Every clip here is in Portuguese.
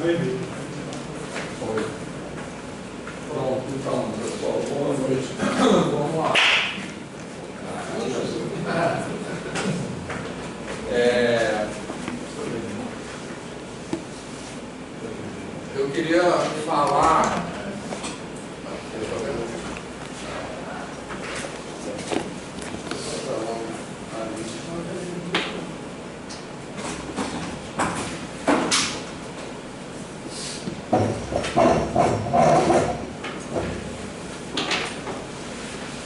Oi. Pronto, então, pessoal, boa noite. Vamos lá. Eu queria falar.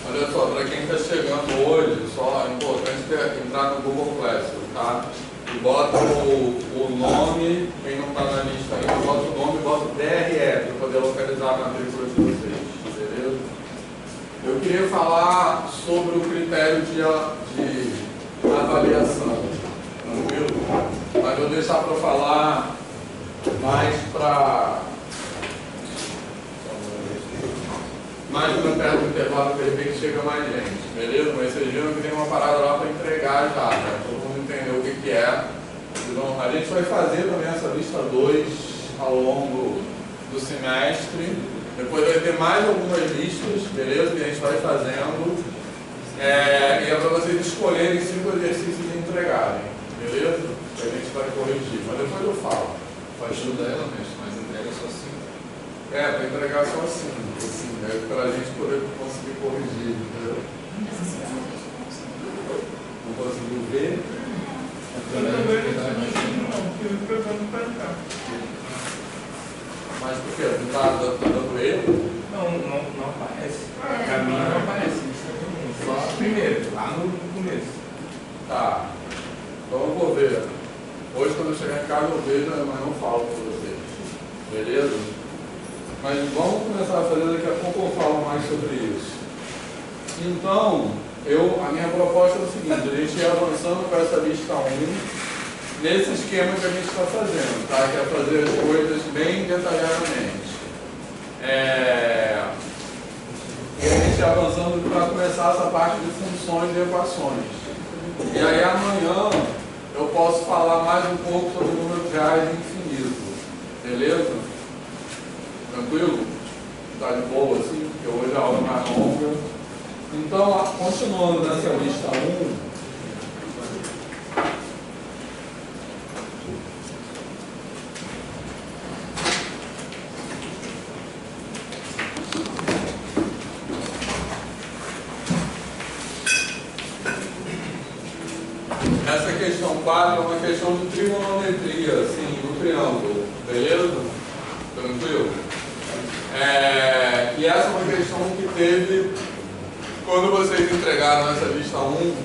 Olha só, para quem está chegando hoje, só é importante entrar no Google Classroom, tá? E bota o nome, quem não está na lista ainda, bota o nome e bota o DRE para poder localizar a matrícula de vocês, beleza? Eu queria falar sobre o critério de avaliação, tranquilo? Mas vou deixar para falar mais perto do intervalo, para ver que chega mais gente, beleza? Mas vocês viram que tem uma parada lá para entregar já, né? Todo mundo entendeu o que é. Então, a gente vai fazer também essa lista 2 ao longo do semestre. Depois vai ter mais algumas listas, beleza? Que a gente vai fazendo. E é para vocês escolherem 5 exercícios e entregarem, beleza? Que a gente vai corrigir, mas depois eu falo. Ajuda ela mesmo, mas entrega só 5. Para entregar só 5, assim, para a gente poder conseguir corrigir, entendeu? Não conseguiu ver? Mas por quê? Não está dando erro? Não aparece. Para mim não aparece. Só primeiro, lá no começo. Tá. Então eu vou ver. Hoje quando eu chegar em casa eu vejo, mas não falo para vocês. Beleza? Mas vamos começar a fazer, daqui a pouco eu falo mais sobre isso. Então, a minha proposta é o seguinte, a gente ir avançando com essa lista 1, nesse esquema que a gente está fazendo, tá? Que é fazer as coisas bem detalhadamente. E a gente avançando para começar essa parte de funções e equações. E aí amanhã eu posso falar mais um pouco sobre o número reais infinito. Beleza? Tranquilo? Está de boa assim? Porque hoje a aula é mais longa. Então, continuando nessa lista 1. Essa questão 4 é uma questão de trigonometria, assim, do triângulo. Beleza? Tranquilo? E essa é uma questão que teve, quando vocês entregaram essa lista 1,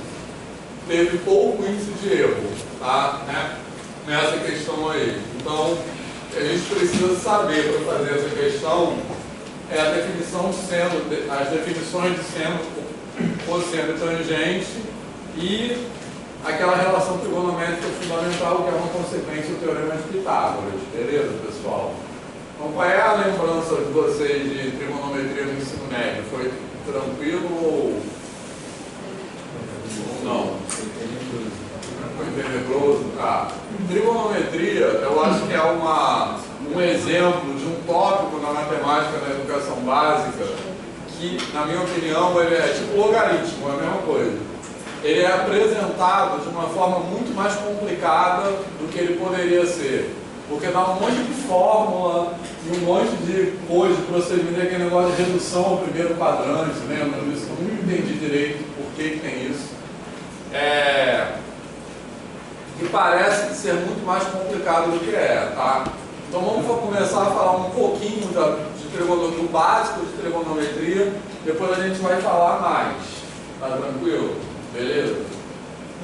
teve pouco índice de erro, tá? Nessa questão aí. Então, o que a gente precisa saber para fazer essa questão é a definição de seno, as definições de seno, cosseno e tangente e aquela relação trigonométrica fundamental que é uma consequência do Teorema de Pitágoras. Beleza, pessoal? Então, qual é a lembrança de vocês de trigonometria no ensino médio? Foi tranquilo ou não? Foi tenebroso? Tá. Trigonometria, eu acho que é um exemplo de um tópico na matemática, na educação básica, que, na minha opinião, ele é tipo logaritmo, é a mesma coisa. Ele é apresentado de uma forma muito mais complicada do que ele poderia ser. Porque dá um monte de fórmula e um monte de coisa, de procedimento, aquele negócio de redução ao primeiro quadrante, lembra disso? Eu não entendi direito por que tem isso. E parece ser muito mais complicado do que é, tá? Então vamos começar a falar um pouquinho do básico de trigonometria, depois a gente vai falar mais, tá tranquilo? Beleza?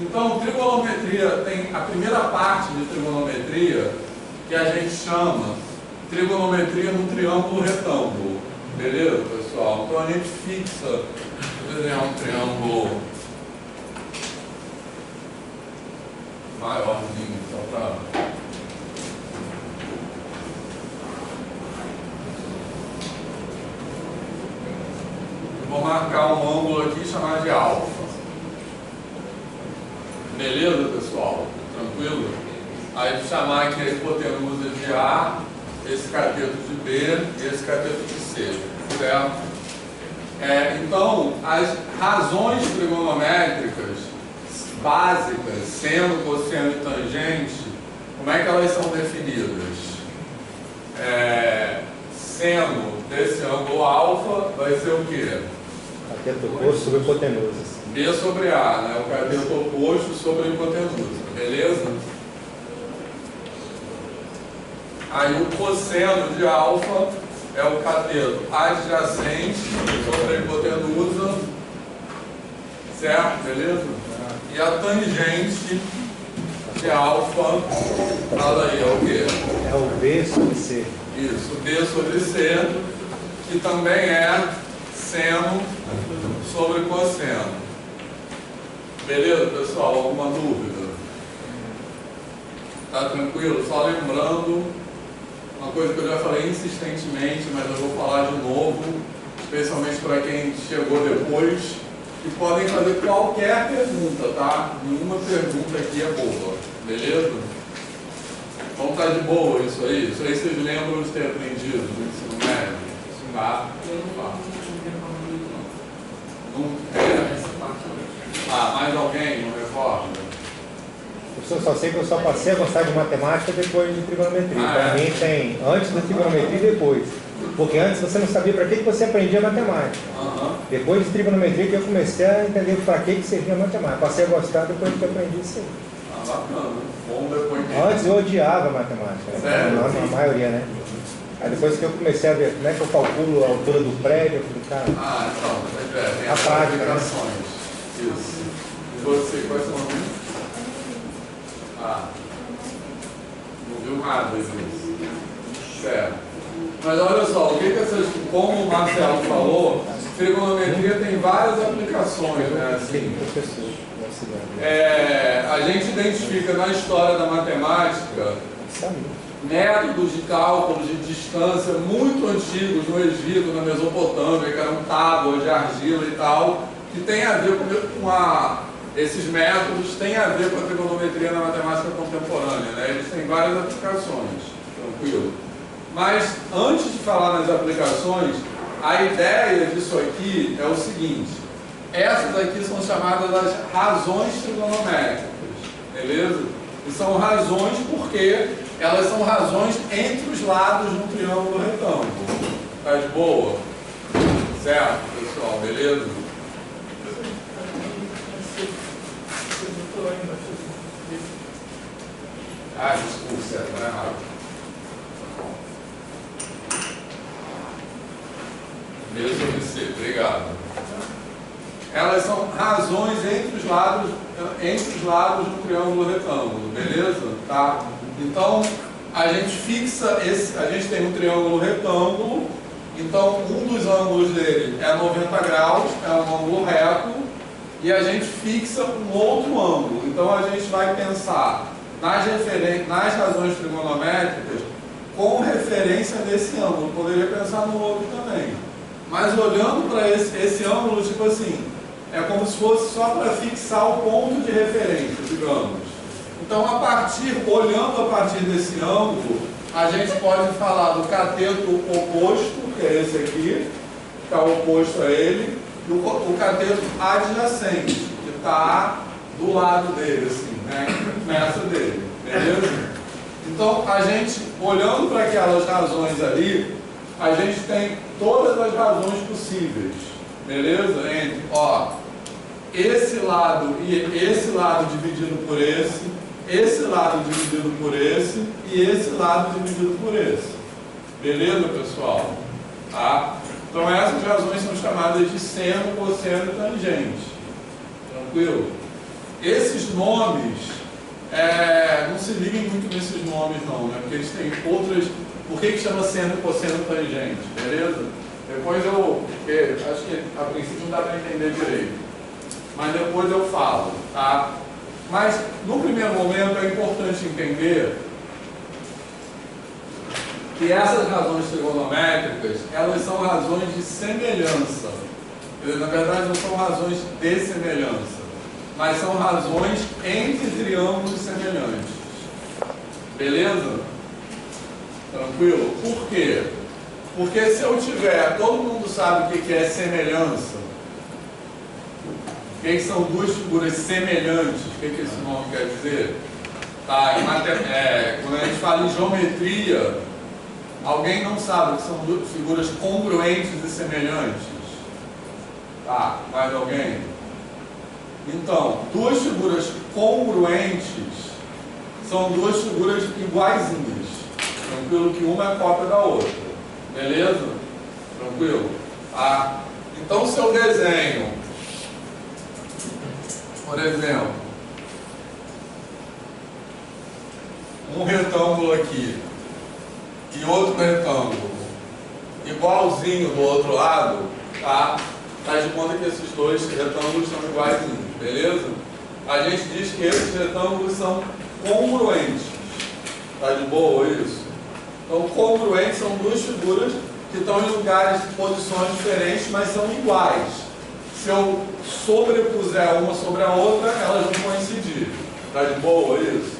Então, trigonometria tem a primeira parte de trigonometria que a gente chama trigonometria no triângulo retângulo. Beleza, pessoal? Então a gente fixa, vou desenhar um triângulo maiorzinho, só para... Vou marcar um ângulo aqui e chamar de alfa. Beleza, pessoal? Tranquilo? Aí chamar aqui a hipotenusa de A esse cateto de B e esse cateto de C, certo? Então, as razões trigonométricas básicas, seno, cosseno e tangente, como é que elas são definidas? Seno desse ângulo alfa vai ser o quê? Cateto oposto sobre hipotenusa. B sobre A, né? O cateto oposto sobre a hipotenusa, beleza? Aí o cosseno de alfa é o cateto adjacente sobre a hipotenusa, certo? Beleza? E a tangente de alfa, fala aí, é o quê? É o B sobre C. Isso, B sobre C, que também é seno sobre cosseno. Beleza, pessoal? Alguma dúvida? Tá tranquilo? Só lembrando uma coisa que eu já falei insistentemente, mas eu vou falar de novo, especialmente para quem chegou depois, que podem fazer qualquer pergunta, tá? Nenhuma pergunta aqui é boa, beleza? Então tá de boa isso aí? Isso aí vocês lembram de ter aprendido no ensino médio? Tá? Mais alguém? Não recorda? Eu só sei que eu só passei a gostar de matemática depois de trigonometria. Para mim tem antes da trigonometria e depois. Porque antes você não sabia para que você aprendia matemática. Depois de trigonometria que eu comecei a entender para que servia a matemática. Passei a gostar depois que eu aprendi isso aí. Bacana. Bom depois de... Antes eu odiava matemática. Né? Sério? A maioria, né? Aí depois que eu comecei a ver como é que eu calculo a altura do prédio, eu falei, cara... então, tem as prática, aplicações. Né? Isso. E você, quais são as? Não viu nada disso. Certo. Mas olha só, o que essas, como o Marcelo falou, trigonometria tem várias aplicações, né? Assim, a gente identifica na história da matemática métodos de cálculo de distância muito antigos no Egito, na Mesopotâmia, que eram tábuas de argila e tal, que tem a ver esses métodos têm a ver com a trigonometria na matemática contemporânea, né? Eles têm várias aplicações, tranquilo. Mas, antes de falar nas aplicações, a ideia disso aqui é o seguinte: essas aqui são chamadas as razões trigonométricas, beleza? E são razões porque elas são razões entre os lados de um triângulo retângulo. Tá de boa? Certo, pessoal? Beleza? Desculpa, certo, tá errado. B sobre C, obrigado. Elas são razões entre os lados de um triângulo retângulo, beleza? Tá? Então, a gente fixa a gente tem um triângulo retângulo, então um dos ângulos dele é 90 graus, é um ângulo reto, e a gente fixa um outro ângulo. Então a gente vai pensar nas razões trigonométricas com referência nesse ângulo. Poderia pensar no outro também. Mas olhando para esse ângulo, tipo assim, é como se fosse só para fixar o ponto de referência, digamos. Então, olhando a partir desse ângulo, a gente pode falar do cateto oposto, que é esse aqui, que está oposto a ele, e o cateto adjacente, que está do lado dele, assim, né? Que começa dele, beleza? Então, a gente, olhando para aquelas razões ali, a gente tem todas as razões possíveis, beleza? Entre, esse lado e esse lado dividido por esse lado dividido por esse e esse lado dividido por esse. Beleza, pessoal? Tá? Então essas razões são chamadas de seno, cosseno e tangente. Tranquilo? Esses nomes, não se liguem muito nesses nomes não, né? Porque eles têm outras... Por que chama seno, cosseno e tangente? Beleza? Depois porque acho que a princípio não dá para entender direito. Mas depois eu falo, tá? Mas, no primeiro momento, é importante entender que essas razões trigonométricas, elas são razões de semelhança. Na verdade, não são razões de semelhança, mas são razões entre triângulos semelhantes. Beleza? Tranquilo? Por quê? Porque se eu tiver, todo mundo sabe o que é semelhança. O que são duas figuras semelhantes? O que esse nome quer dizer? Tá, quando a gente fala em geometria, alguém não sabe o que são duas figuras congruentes e semelhantes? Tá, mais alguém? Então, duas figuras congruentes são duas figuras iguaizinhas. Tranquilo? Que uma é cópia da outra. Beleza? Tranquilo? Tá? Então, se eu desenho, por exemplo, um retângulo aqui e outro retângulo igualzinho do outro lado, tá? Faz de conta que esses dois retângulos são iguaizinhos, beleza? A gente diz que esses retângulos são congruentes. Tá de boa isso? Então, congruentes são duas figuras que estão em lugares, posições diferentes, mas são iguais. Se eu sobrepuser uma sobre a outra, elas vão coincidir. Tá de boa isso?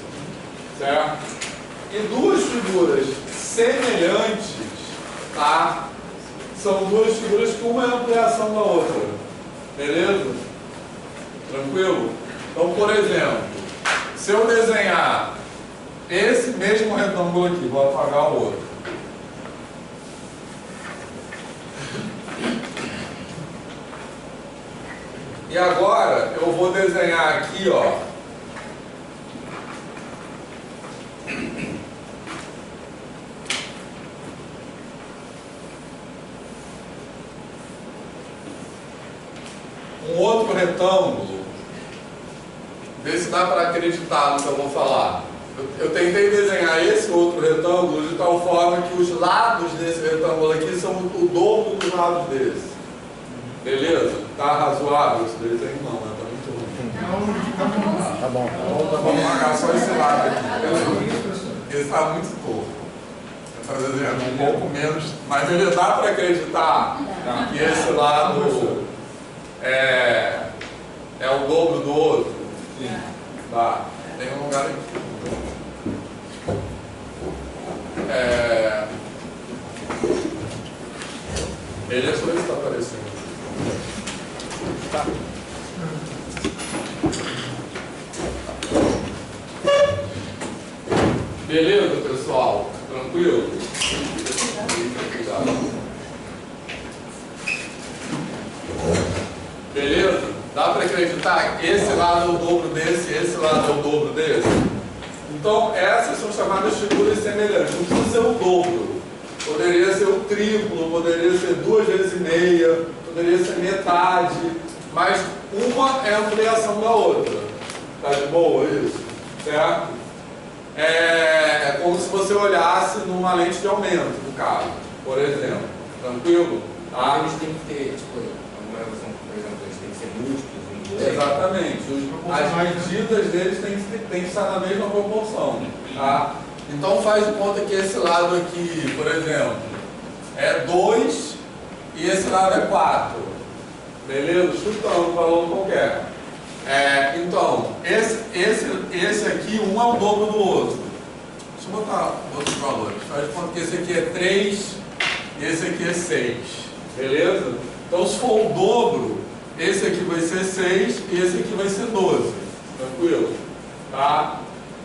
Certo? E duas figuras semelhantes, tá? São duas figuras que uma é ampliação da outra. Beleza? Tranquilo? Então, por exemplo, se eu desenhar esse mesmo retângulo aqui, vou apagar o outro. E agora eu vou desenhar aqui, ó, um outro retângulo. Vê se dá para acreditar no que eu vou falar. Eu tentei desenhar esse outro retângulo de tal forma que os lados desse retângulo aqui são o dobro dos lados desse. Beleza? Tá razoável esse desenho? Não, né? Tá muito ruim. Tá bom. Então vamos apagar só esse lado aqui. Ele está muito pouco. Está desenhando um pouco menos, mas ele dá para acreditar que esse lado é o dobro do outro. Sim. Tá. Tem um lugar aqui. Ele é só isso que está aparecendo. Tá. Beleza, pessoal? Tranquilo? Beleza? Dá para acreditar que esse lado é o dobro desse, esse lado é o dobro desse? Então, essas são chamadas figuras semelhantes. Não precisa ser o dobro. Poderia ser o triplo, poderia ser 2 vezes e meia, poderia ser metade, mas uma é a ampliação da outra. Tá de boa isso? Certo? É como se você olhasse numa lente de aumento do carro, por exemplo. Tranquilo? Tá? Eles têm que ter, tipo, alguma relação, por exemplo, eles têm que ser múltiplos. Exatamente. As medidas deles têm que estar na mesma proporção. Tá? Então faz de conta que esse lado aqui, por exemplo, é 2 e esse lado é 4. Beleza? Chutando um valor qualquer. Então, esse aqui, um é o dobro do outro. Deixa eu botar outros valores. Faz de conta que esse aqui é 3 e esse aqui é 6. Beleza? Então, se for o dobro, esse aqui vai ser 6 e esse aqui vai ser 12. Tranquilo? Tá?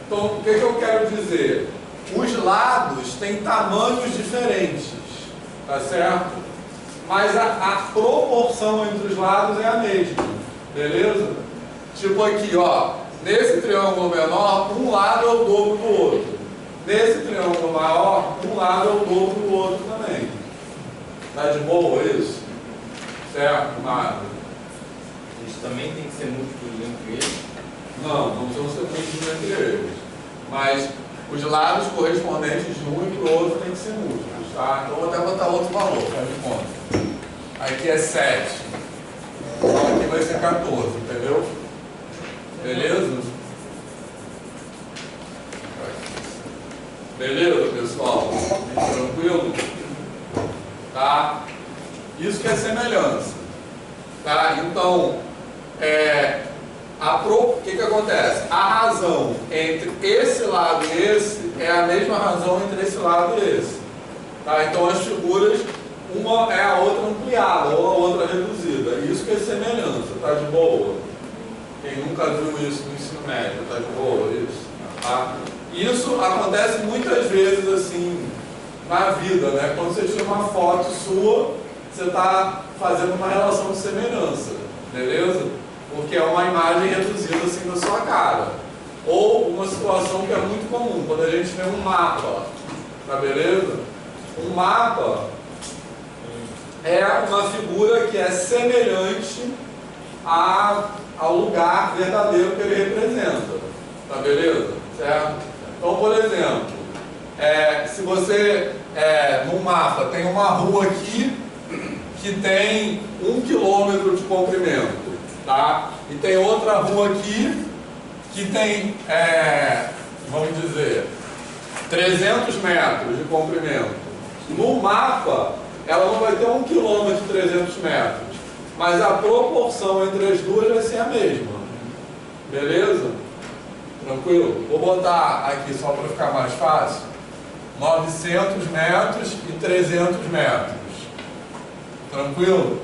Então, o que eu quero dizer? Os lados têm tamanhos diferentes, tá certo? Mas a proporção entre os lados é a mesma, beleza? Tipo aqui, ó, nesse triângulo menor, um lado é o dobro do outro. Nesse triângulo maior, um lado é o dobro do outro também. Tá de boa isso? Certo, Mário? Eles também têm que ser múltiplos entre eles? Não precisam ser múltiplos entre eles. Mas os lados correspondentes de um e para o outro tem que ser múltiplos, tá? Então vou até botar outro valor, faz de conta. Aqui é 7. Então aqui vai ser 14, entendeu? Beleza? Beleza, pessoal? Tranquilo? Tá? Isso que é semelhança. Tá? Então, o que acontece? A razão entre esse lado e esse é a mesma razão entre esse lado e esse. Tá? Então as figuras, uma é a outra ampliada ou a outra reduzida. Isso que é semelhança, tá de boa? Quem nunca viu isso no ensino médio, tá de boa isso? Tá? Isso acontece muitas vezes assim na vida, né? Quando você tira uma foto sua, você está fazendo uma relação de semelhança, beleza? Porque é uma imagem reduzida assim da sua cara. Ou uma situação que é muito comum, quando a gente vê um mapa, tá beleza? Um mapa é uma figura que é semelhante ao lugar verdadeiro que ele representa, tá beleza? Certo? Então, por exemplo, se você, no mapa, tem uma rua aqui que tem 1 quilômetro de comprimento, tá? E tem outra rua aqui que tem, vamos dizer, 300 metros de comprimento. No mapa, ela não vai ter 1 quilômetro e 300 metros, mas a proporção entre as duas vai ser a mesma. Beleza? Tranquilo? Vou botar aqui só para ficar mais fácil. 900 metros e 300 metros. Tranquilo?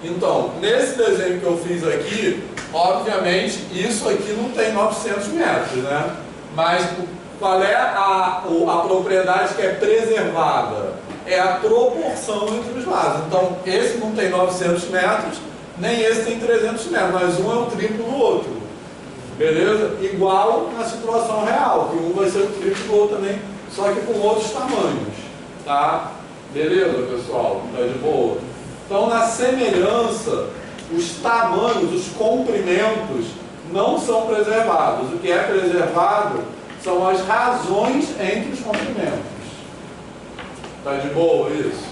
Então, nesse desenho que eu fiz aqui, obviamente, isso aqui não tem 900 metros, né? Mas qual é a propriedade que é preservada? É a proporção entre os lados. Então, esse não tem 900 metros, nem esse tem 300 metros, mas um é o triplo do outro. Beleza? Igual na situação real, que um vai ser o triplo do outro também, só que com outros tamanhos. Tá? Beleza, pessoal? Tá de boa? Então, na semelhança, os tamanhos, os comprimentos não são preservados. O que é preservado são as razões entre os comprimentos. Tá de boa isso?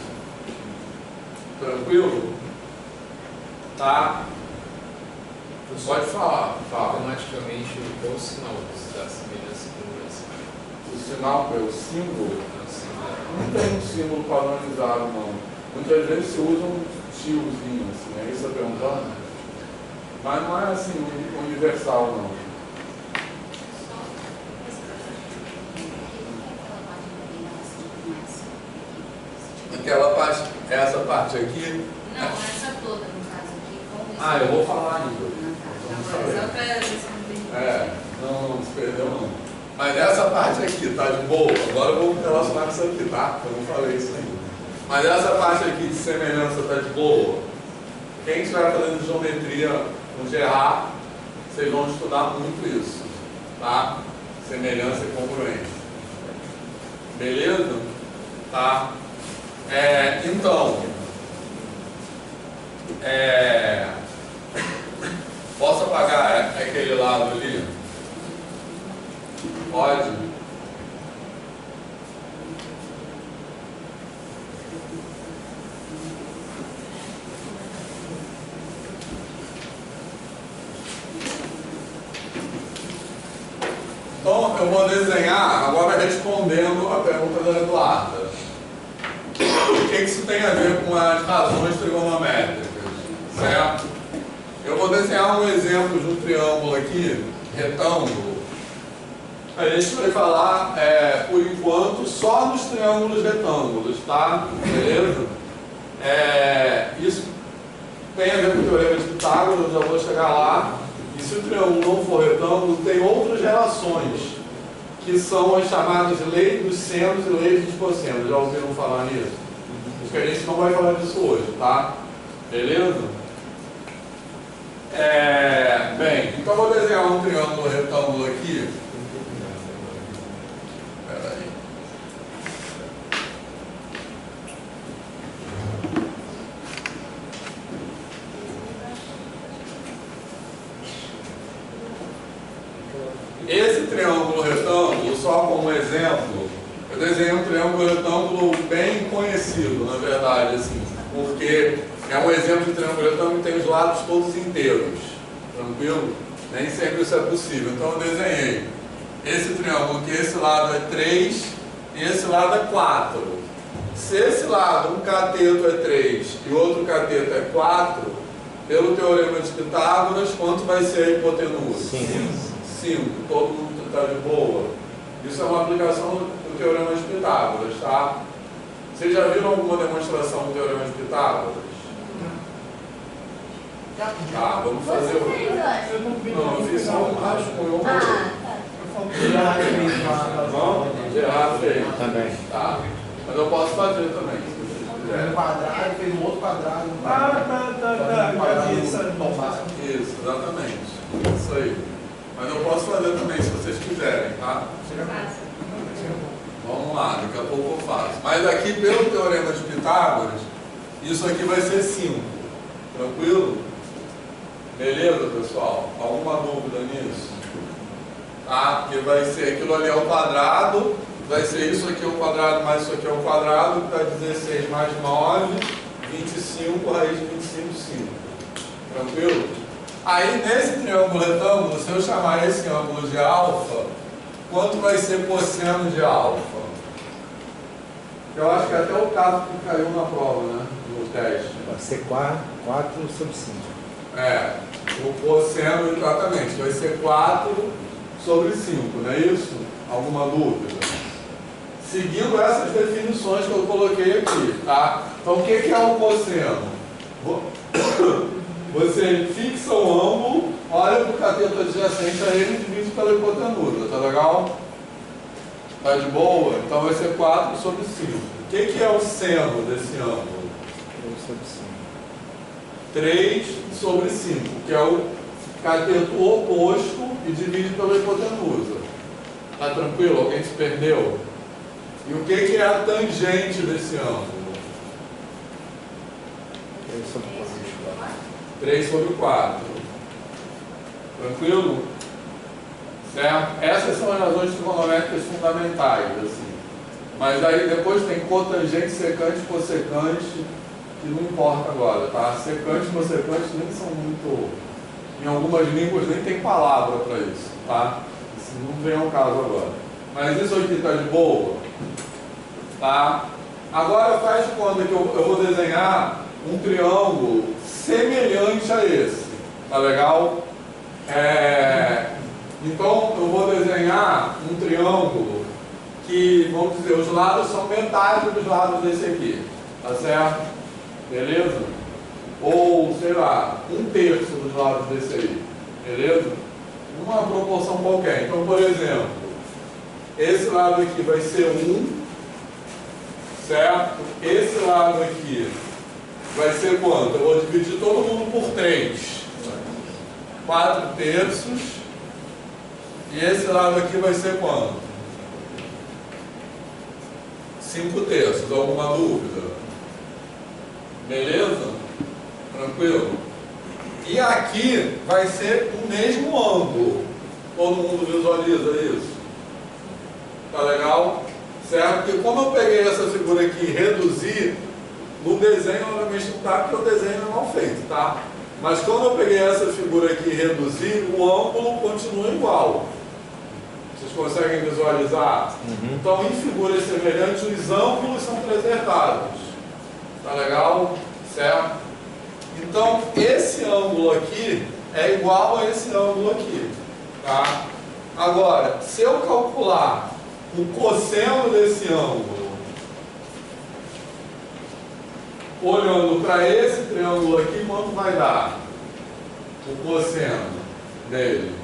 Tranquilo? Tá? Pode falar. Fala. Automaticamente, qual o sinal da semelhança e congruência? O sinal é o símbolo? Não tem um símbolo padronizado, não. Muitas vezes se usa um tiozinho, assim, é isso a perguntando? Mas não é assim universal, não. Aquela parte, essa parte aqui? Não, essa toda, no caso aqui. Ah, eu vou falar ainda. Só para responder. Não se perdeu não. Mas essa parte aqui tá de boa. Agora eu vou me relacionar com isso aqui, tá? Eu não falei isso ainda. Mas essa parte aqui de semelhança tá de boa. Quem estiver fazendo geometria no Gerard, vocês vão estudar muito isso, tá? Semelhança e congruência. Beleza? Tá? Então, posso apagar aquele lado ali? Pode? Então, eu vou desenhar, agora respondendo a pergunta da Eduarda. O que isso tem a ver com as razões trigonométricas? Certo? Eu vou desenhar um exemplo de um triângulo aqui, retângulo. A gente vai falar, por enquanto, só nos triângulos retângulos, tá? Beleza? Isso tem a ver com o teorema de Pitágoras, eu já vou chegar lá. E se o triângulo não for retângulo, tem outras relações, que são as chamadas leis dos senos e leis dos cossenos. Já ouviram falar nisso? Acho que a gente não vai falar disso hoje, tá? Beleza? Bem, então eu vou desenhar um triângulo retângulo aqui. Espera aí. Esse triângulo retângulo, só como exemplo, eu desenhei um triângulo retângulo bem conhecido, na verdade, assim, porque é um exemplo de triângulo retângulo que tem os lados todos inteiros, tranquilo? Nem sempre isso é possível, então eu desenhei esse triângulo que esse lado é 3 e esse lado é 4. Se esse lado, um cateto é 3 e o outro cateto é 4, pelo teorema de Pitágoras, quanto vai ser a hipotenusa? 5. Todo mundo está de boa? Isso é uma aplicação do Teorema de Pitágoras, tá? Vocês já viram alguma demonstração do Teorema de Pitágoras? Tá, vamos fazer o... Não, eu fiz só um rascunho. Gerardo fez. Também. Tá. Mas eu posso fazer também, se vocês quiserem. Um quadrado, fez um outro quadrado. Isso, exatamente. Isso aí. Mas eu posso fazer também, se vocês quiserem, tá? Vamos lá, daqui a pouco eu faço. Mas aqui, pelo Teorema de Pitágoras, isso aqui vai ser 5. Tranquilo? Beleza, pessoal? Alguma dúvida nisso? Tá? Porque vai ser aquilo ali ao quadrado, vai ser isso aqui ao quadrado mais isso aqui ao quadrado, que dá 16 mais 9, 25, raiz de 25, 5. Tranquilo? Aí, nesse triângulo retângulo, se eu chamar esse ângulo de alfa, quanto vai ser cosseno de alfa? Eu acho que até o caso que caiu na prova, né? No teste. Vai ser 4 sobre 5. É, o cosseno exatamente, vai ser 4 sobre 5, não é isso? Alguma dúvida? Seguindo essas definições que eu coloquei aqui, tá? Então, o que é o cosseno? Você fixa o ângulo, olha para o cateto adjacente a ele e divide pela hipotenusa, tá legal? Tá de boa? Então vai ser 4 sobre 5. O que é o seno desse ângulo? 3 sobre 5, que é o cateto oposto e divide pela hipotenusa. Tá tranquilo? Alguém se perdeu? E o que é a tangente desse ângulo? 3 sobre 4. Tranquilo? Certo? Essas são as razões trigonométricas fundamentais, assim. Mas aí depois tem cotangente, secante, cossecante, que não importa agora, tá? Secante e cossecante nem são muito... Em algumas línguas nem tem palavra para isso, tá? Isso não vem ao caso agora. Mas isso aqui está de boa? Tá? Agora faz de conta que eu vou desenhar um triângulo semelhante a esse. Tá legal? Então eu vou desenhar um triângulo que, vamos dizer, os lados são metade dos lados desse aqui. Tá certo? Beleza? Ou, sei lá, 1/3 dos lados desse aí. Beleza? Uma proporção qualquer. Então, por exemplo, esse lado aqui vai ser 1, certo? Esse lado aqui vai ser quanto? Eu vou dividir todo mundo por 3. 4/3. E esse lado aqui vai ser quanto? 5/3. Alguma dúvida? Beleza? Tranquilo? E aqui vai ser o mesmo ângulo. Todo mundo visualiza isso? Tá legal? Certo? Porque como eu peguei essa figura aqui e reduzi, no desenho obviamente não tá, porque o desenho é mal feito, tá? Mas quando eu peguei essa figura aqui e reduzi, o ângulo continua igual. Vocês conseguem visualizar? Então, em figuras semelhantes, os ângulos são preservados. Tá legal? Certo? Então, esse ângulo aqui é igual a esse ângulo aqui. Tá? Agora, se eu calcular o cosseno desse ângulo, olhando para esse triângulo aqui, quanto vai dar? O cosseno dele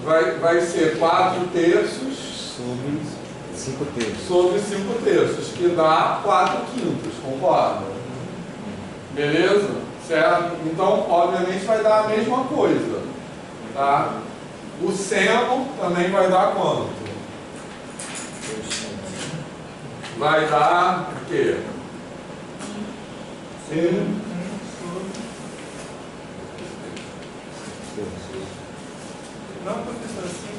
vai ser 4/3 sobre 5/3, que dá 4/5, concorda? Beleza? Certo? Então, obviamente, vai dar a mesma coisa. Tá? O seno também vai dar quanto? Vai dar o quê? Não, professor, assim.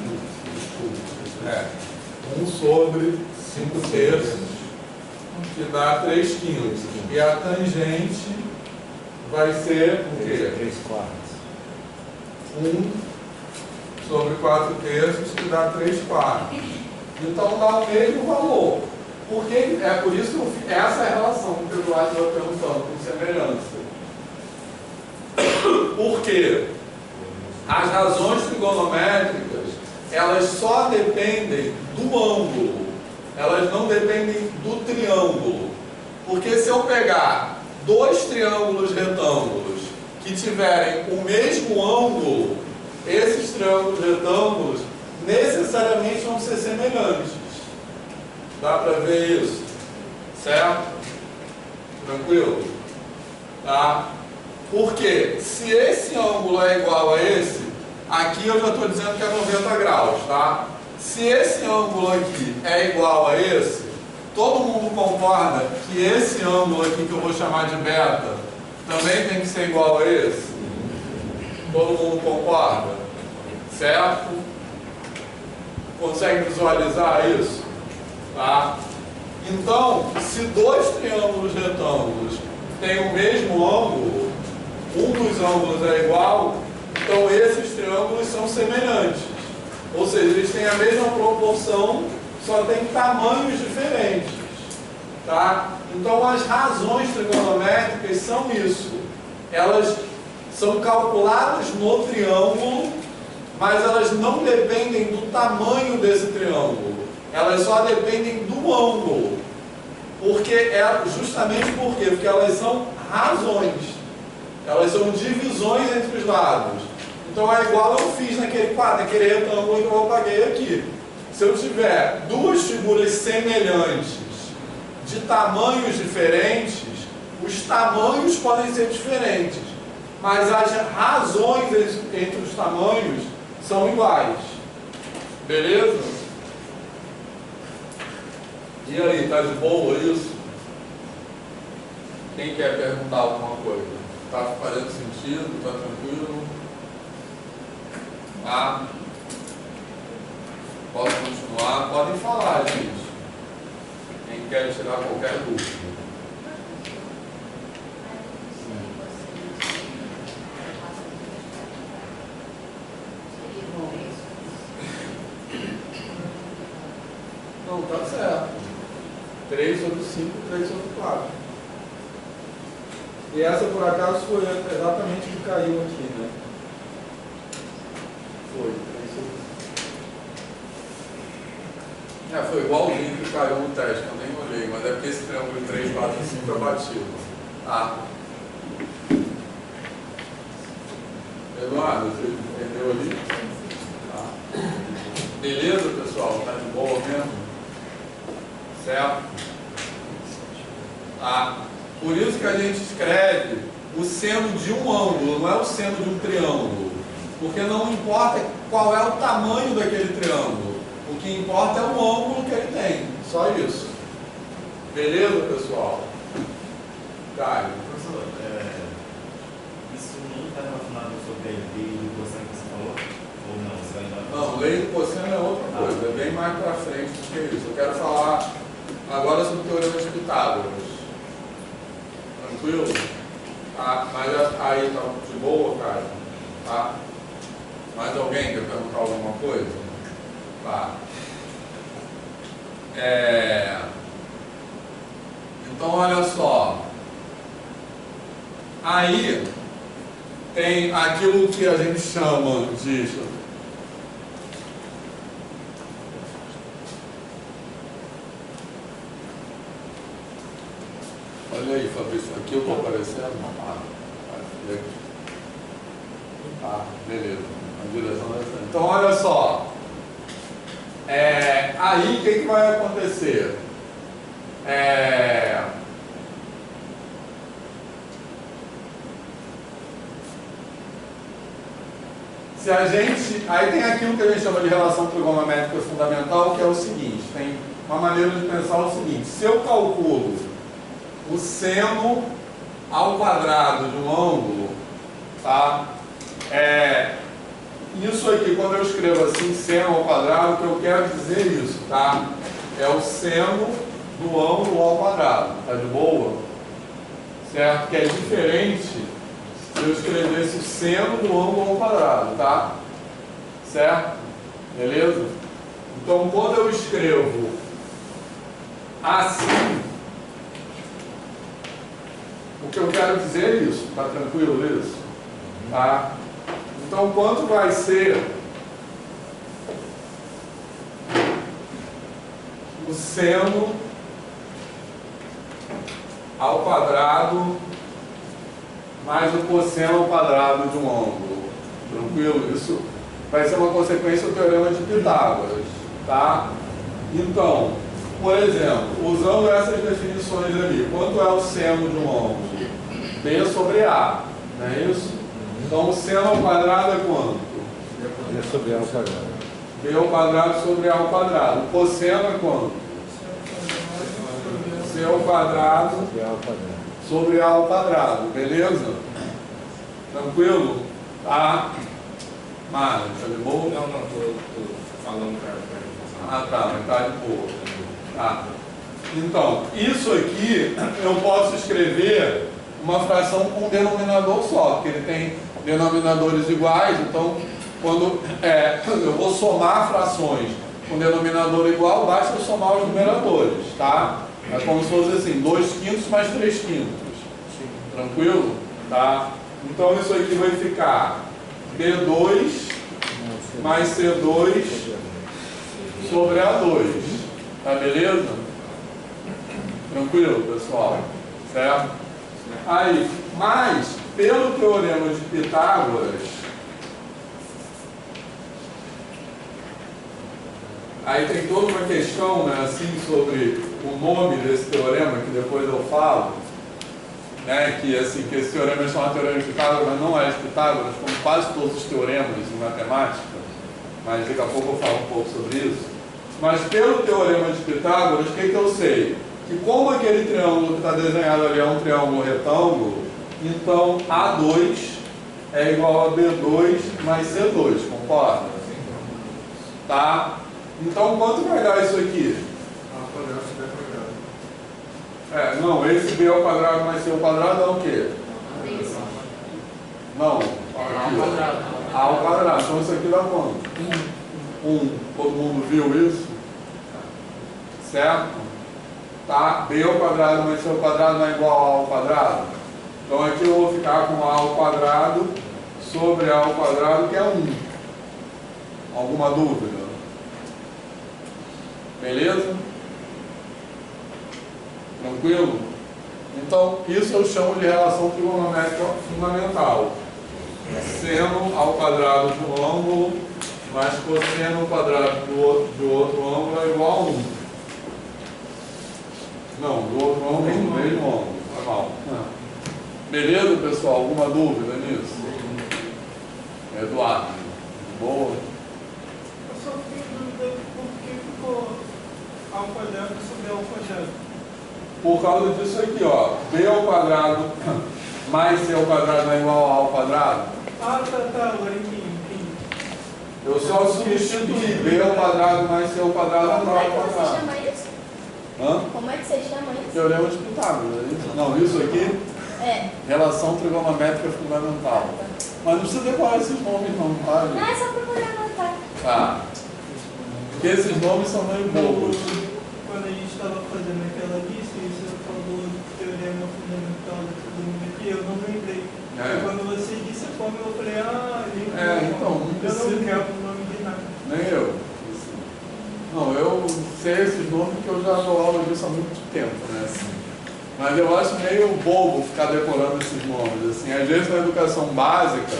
1 sobre 5/3, que dá 3/5. E a tangente vai ser o quê? 3/4. 1 sobre 4/3, que dá 3/4. Então dá o mesmo valor. Porque é por isso que essa é a relação que o Eduardo estava perguntando, com semelhança. Por quê? as razões trigonométricas, elas só dependem do ângulo, elas não dependem do triângulo. Porque se eu pegar dois triângulos retângulos que tiverem o mesmo ângulo, esses triângulos retângulos necessariamente vão ser semelhantes. Dá para ver isso? Certo? Tranquilo? Tá? Porque se esse ângulo é igual a esse, aqui eu já estou dizendo que é 90 graus, tá? Se esse ângulo aqui é igual a esse, todo mundo concorda que esse ângulo aqui, que eu vou chamar de beta, também tem que ser igual a esse? Todo mundo concorda? Certo? Consegue visualizar isso? Tá? Então, se dois triângulos retângulos têm o mesmo ângulo, um dos ângulos é igual, então esses triângulos são semelhantes. Ou seja, eles têm a mesma proporção, só tem tamanhos diferentes. Tá? Então, as razões trigonométricas são isso. Elas são calculadas no triângulo, mas elas não dependem do tamanho desse triângulo. Elas só dependem do ângulo. Justamente por quê? Porque elas são razões. Elas são divisões entre os lados. Então é igual eu fiz naquele quadro, naquele retângulo que eu apaguei aqui. Se eu tiver duas figuras semelhantes, de tamanhos diferentes, os tamanhos podem ser diferentes, mas as razões entre os tamanhos são iguais. Beleza? E aí, tá de boa isso? Quem quer perguntar alguma coisa? Tá fazendo sentido? Tá tranquilo? Tá? Posso continuar? Podem falar, gente. Quem quer tirar qualquer dúvida. Não, tá certo. 3 sobre 5, 3 sobre 4. E essa, por acaso, foi exatamente o que caiu aqui, né? Foi. Foi igualzinho que caiu no teste, eu nem olhei, mas é porque esse triângulo 3, 4 e 5 é batido. Tá? Eduardo, você entendeu ali? Tá. Beleza, pessoal? Tá de boa mesmo? Certo? Tá. Por isso que a gente escreve o seno de um ângulo, não é o seno de um triângulo. Porque não importa qual é o tamanho daquele triângulo. O que importa é o ângulo que ele tem. Só isso. Beleza, pessoal? Caio. Professor, isso não está relacionado sobre a lei do cosseno que você falou? Ou não? Você ainda... Não, lei do cosseno é outra coisa. É bem mais para frente do que isso. Eu quero falar agora sobre o teorema de Pitágoras. Tranquilo? Tá? Mas aí tá de boa, cara? Tá? Mais alguém quer perguntar alguma coisa? Tá. Então, olha só. Aí tem aquilo que a gente chama de... Olha aí, Fabrício, aqui eu estou aparecendo. Beleza. A direção da... Então, olha só. Aí, o que vai acontecer? Se a gente... Aí tem aquilo que a gente chama de relação trigonométrica fundamental, que é o seguinte. Tem uma maneira de pensar o seguinte. Se eu calculo o seno ao quadrado de um ângulo, tá? Isso aqui, quando eu escrevo assim, seno ao quadrado, o que eu quero dizer é isso, tá? É o seno do ângulo ao quadrado, tá de boa? Certo? Que é diferente se eu escrevesse o seno do ângulo ao quadrado, tá? Certo? Beleza? Então, quando eu escrevo assim, o que eu quero dizer é isso, tá tranquilo isso? Tá? Então, quanto vai ser o seno ao quadrado mais o cosseno ao quadrado de um ângulo? Tranquilo? Isso vai ser uma consequência do teorema de Pitágoras, tá? Então, por exemplo, usando essas definições ali, quanto é o seno de um ângulo? B sobre A, não é isso? Então, o seno ao quadrado é quanto? B sobre A ao quadrado. B ao quadrado sobre A ao quadrado. O cosseno é quanto? C ao quadrado Sobre A ao quadrado. sobre A ao quadrado, beleza? Tranquilo? Tá? Mário, tá de boa? Não, tô falando pra Ah, tá, mas tá de boa. Tá. Então, isso aqui eu posso escrever uma fração com um denominador só, porque ele tem denominadores iguais, então quando eu vou somar frações com denominador igual, basta eu somar os numeradores, tá? É como se fosse assim, 2/5 mais 3/5. Tranquilo? Tá? Então isso aqui vai ficar B2 mais C2 sobre A2. Tá beleza? Tranquilo, pessoal? Certo? Aí, mas, pelo teorema de Pitágoras, aí tem toda uma questão, né, assim, sobre o nome desse teorema, que depois eu falo, né, que, assim, que esse teorema é chamado teorema de Pitágoras, mas não é de Pitágoras, como quase todos os teoremas em matemática, mas daqui a pouco eu falo um pouco sobre isso. Mas pelo teorema de Pitágoras, o que eu sei? Que como aquele triângulo que está desenhado ali é um triângulo retângulo, então A2 é igual a B2 mais C2, concorda? Tá? Então quanto vai dar isso aqui? A quadrado sobre A quadrado. Não, esse B ao quadrado mais C ao quadrado é o quê? Não, A ao quadrado. Então isso aqui dá quanto? 1. Todo mundo viu isso? Certo? Tá? B ao quadrado mais C ao quadrado não é igual a A ao quadrado? Então aqui eu vou ficar com A ao quadrado sobre A ao quadrado, que é 1. Alguma dúvida? Beleza? Tranquilo? Então, isso eu chamo de relação trigonométrica fundamental. Seno ao quadrado de um ângulo mais cosseno ao quadrado de outro ângulo é igual a 1. Não, do outro ângulo do mesmo ângulo. Tá mal. Beleza, pessoal? Alguma dúvida nisso? Eduardo? Boa? Eu só fiquei dúvida por que ficou A ao quadrado sobre A ao quadrado. Por causa disso aqui, ó. B ao quadrado mais C ao quadrado não é igual a A ao quadrado? Ah, tá, agora entendi. Eu só substituí B ao quadrado mais C ao quadrado Como para A é ao que você quadrado. chama isso? Hã? Como é que você chama isso? Teorema de Pitágoras, é isso? Não, isso aqui, É. relação trigonométrica fundamental. Mas não precisa decorar esses nomes não, tá? Não, é só pra poder anotar. Tá. Porque esses nomes são meio bobos. Quando a gente estava fazendo aquela lista, e você falou do teorema fundamental da trigonometria, eu não lembrei. Quando você disse a forma, eu falei, então, não eu não precisa. quero o nome de nada. Nem eu. Não, eu sei esses nomes porque eu já dou aula disso há muito tempo, né? Assim. Mas eu acho meio bobo ficar decorando esses nomes. Assim. Às vezes na educação básica,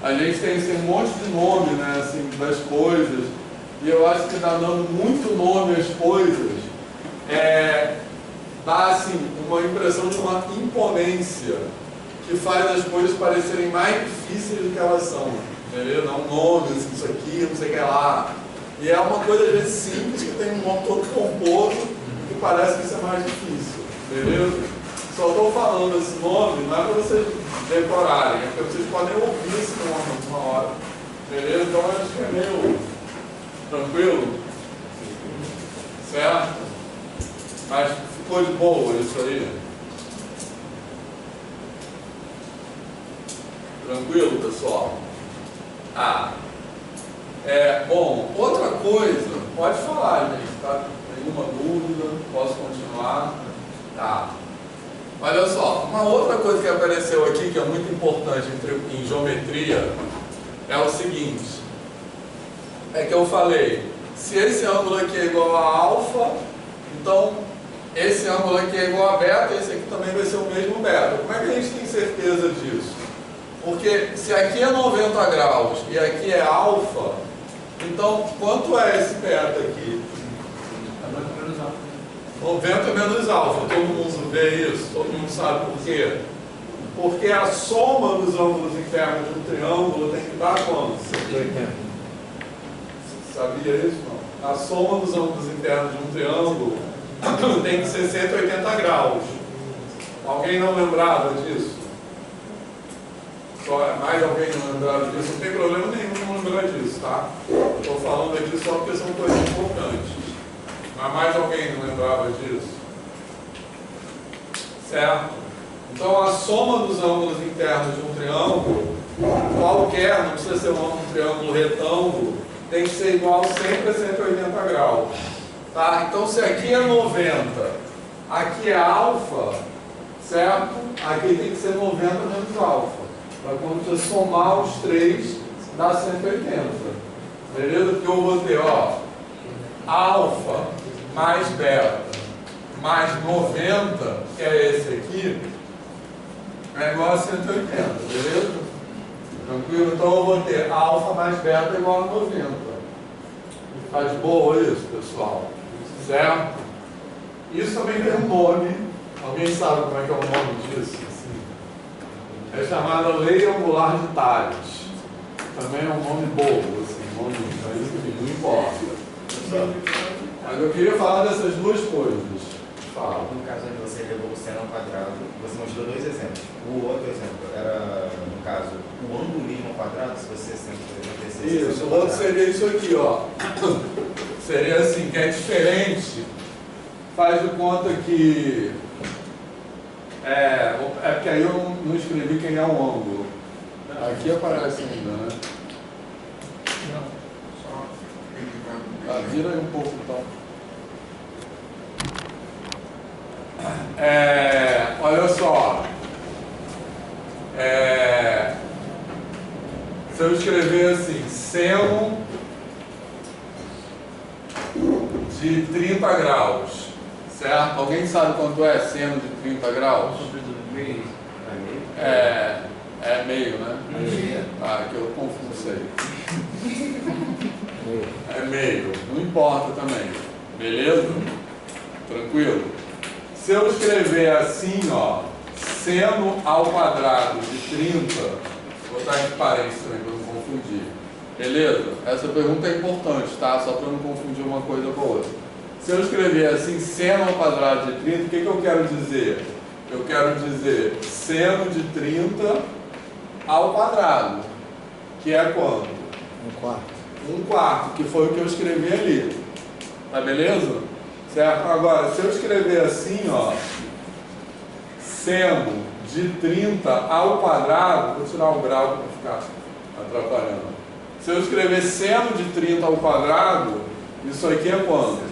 a gente tem assim, um monte de nome, né, assim, das coisas. E eu acho que dá dando muito nome às coisas, dá assim, uma impressão de uma imponência que faz as coisas parecerem mais difíceis do que elas são. Entendeu? Dá um nome, assim, isso aqui, não sei o que lá. E é uma coisa, às vezes, simples, que tem um nome todo pomposo, que parece que isso é mais difícil. Beleza? Só estou falando esse nome, não é para vocês decorarem, é porque vocês podem ouvir esse nome uma hora. Beleza? Então, acho que é meio tranquilo. Certo? Mas ficou de boa isso aí? Tranquilo, pessoal? Bom, outra coisa, pode falar, gente, tá? Nenhuma dúvida, posso continuar? Tá. Olha só, uma outra coisa que apareceu aqui, que é muito importante em geometria, é o seguinte, é que eu falei, se esse ângulo aqui é igual a alfa, então esse ângulo aqui é igual a beta, esse aqui também vai ser o mesmo beta. Como é que a gente tem certeza disso? Porque se aqui é 90 graus e aqui é alfa, então quanto é esse beta aqui? 90 menos alfa, todo mundo vê isso, todo mundo sabe por quê? Porque a soma dos ângulos internos de um triângulo tem que dar quanto? 180. Sabia isso? Não. A soma dos ângulos internos de um triângulo tem que ser 180 graus. Alguém não lembrava disso? Só mais alguém não lembrava disso? Não tem problema nenhum não lembrar disso, tá? Estou falando aqui só porque são coisas importantes. Mas mais alguém não lembrava disso? Certo? Então a soma dos ângulos internos de um triângulo, qualquer, não precisa ser um triângulo retângulo, tem que ser igual sempre a 180 graus. Tá? Então se aqui é 90, aqui é alfa, certo? Aqui tem que ser 90 menos alfa. Para quando você somar os três, dá 180. Beleza? Porque eu vou ter, ó, alfa mais beta mais 90, que é esse aqui, é igual a 180, beleza? Tranquilo? Então eu vou ter alfa mais beta igual a 90. Tá de boa isso, pessoal? Certo? Isso também tem um nome. Alguém sabe como é que é o nome disso? É chamada lei angular de Thales. Também é um nome bobo, assim, nome, mas não importa. Mas eu queria falar dessas duas coisas. Fala. No caso onde você levou o seno ao quadrado, você mostrou dois exemplos. O outro exemplo era, no caso, o ângulo mesmo ao quadrado, se você sempre isso, o outro seria isso aqui, ó. Seria assim, que é diferente. Faz de conta que... É porque aí eu não escrevi quem é o ângulo. Aqui aparece ainda, né? Não, só... Vira aí um pouco, então. Olha só. Se eu escrever assim, seno de 30 graus, certo? Alguém sabe quanto é seno de 30 graus? É meio, né? Ah, que eu confundo isso aí. É meio, não importa também. Beleza? Tranquilo? Se eu escrever assim, ó, seno ao quadrado de 30, vou botar entre parênteses também para não confundir. Beleza? Essa pergunta é importante, tá? Só para não confundir uma coisa com a outra. Se eu escrever assim, seno ao quadrado de 30, o que eu quero dizer? Eu quero dizer seno de 30 ao quadrado, que é quanto? 1/4. 1/4, que foi o que eu escrevi ali. Tá beleza? Certo? Agora, se eu escrever assim, ó, seno de 30 ao quadrado, vou tirar o grau para ficar atrapalhando. Se eu escrever seno de 30 ao quadrado, isso aqui é quanto?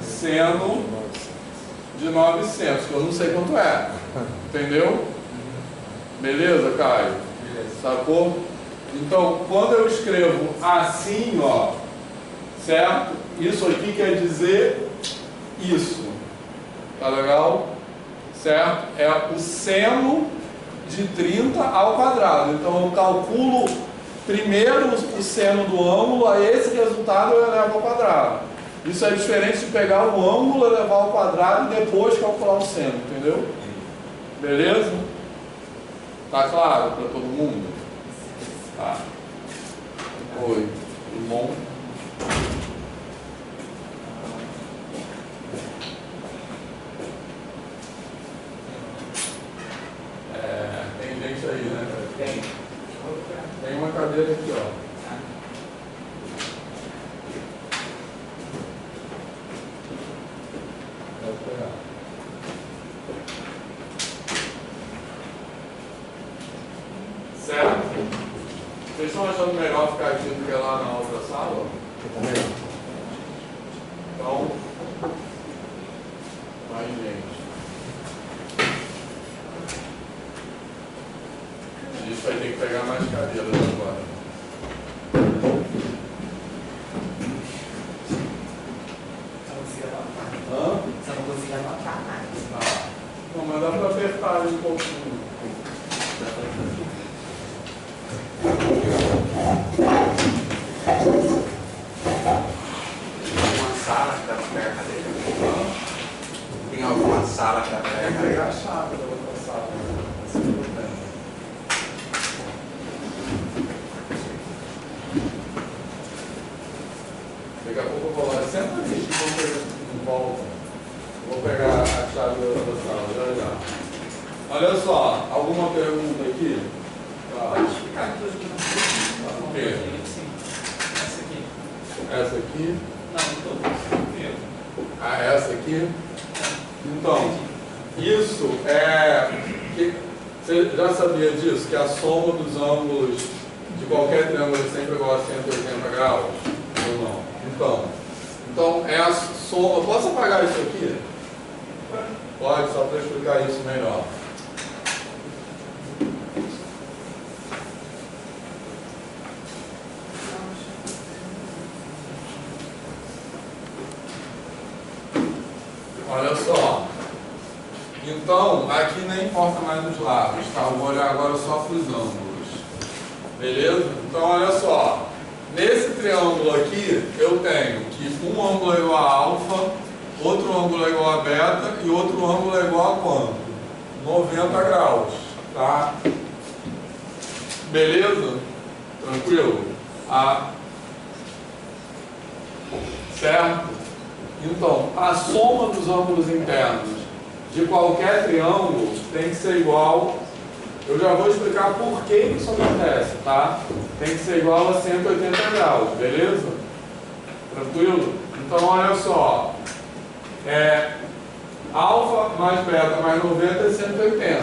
Seno de 900, que eu não sei quanto é. Entendeu? Beleza, Caio? Sacou? Então, quando eu escrevo assim, ó, certo? Isso aqui quer dizer isso. Tá legal? Certo? É o seno de 30 ao quadrado. Então, eu calculo primeiro o seno do ângulo, a esse resultado eu elevo ao quadrado. Isso é diferente de pegar o ângulo, elevar ao quadrado e depois calcular o seno, entendeu? Beleza? Tá claro para todo mundo? Tá. Oi, tudo bom? Tem gente aí, né? Tem uma cadeira aqui, ó. Pode pegar. Certo? Vocês estão achando melhor ficar aqui do que lá na outra sala? Então, vai, gente. A gente vai ter que pegar mais cadeiras agora. mas dá para apertar ele um pouquinho. Uma sala que dá para pegar a cadeira. Tem alguma sala que dá para pegar a Pegar cadeira? a chave da outra sala. Daqui a pouco eu vou lá. Senta ali, que vou pegar em volta. Vou pegar a chave da outra sala, já já. Olha só, alguma pergunta aqui? Pode explicar em 2 minutos. O quê? Sim. Essa aqui. Essa aqui? Não, todas. Primeiro. Ah, essa aqui? Então, isso é... Você já sabia disso? Que a soma dos ângulos de qualquer triângulo é sempre igual a 180 graus? Ou não? Então é a soma... Posso apagar isso aqui? Pode, só para explicar isso melhor. Olha só. Então, aqui nem importa mais os lados, tá? Eu vou olhar agora só para os ângulos. Beleza? Então, olha só. Nesse triângulo aqui, eu tenho que um ângulo é igual a alfa, outro ângulo é igual a beta e outro ângulo é igual a quanto? 90 graus, tá? Beleza? Tranquilo? Certo? Então, a soma dos ângulos internos de qualquer triângulo tem que ser igual. Eu já vou explicar por que isso acontece, tá? Tem que ser igual a 180 graus, beleza? Tranquilo? Então, olha só. Alfa mais beta mais 90 é 180.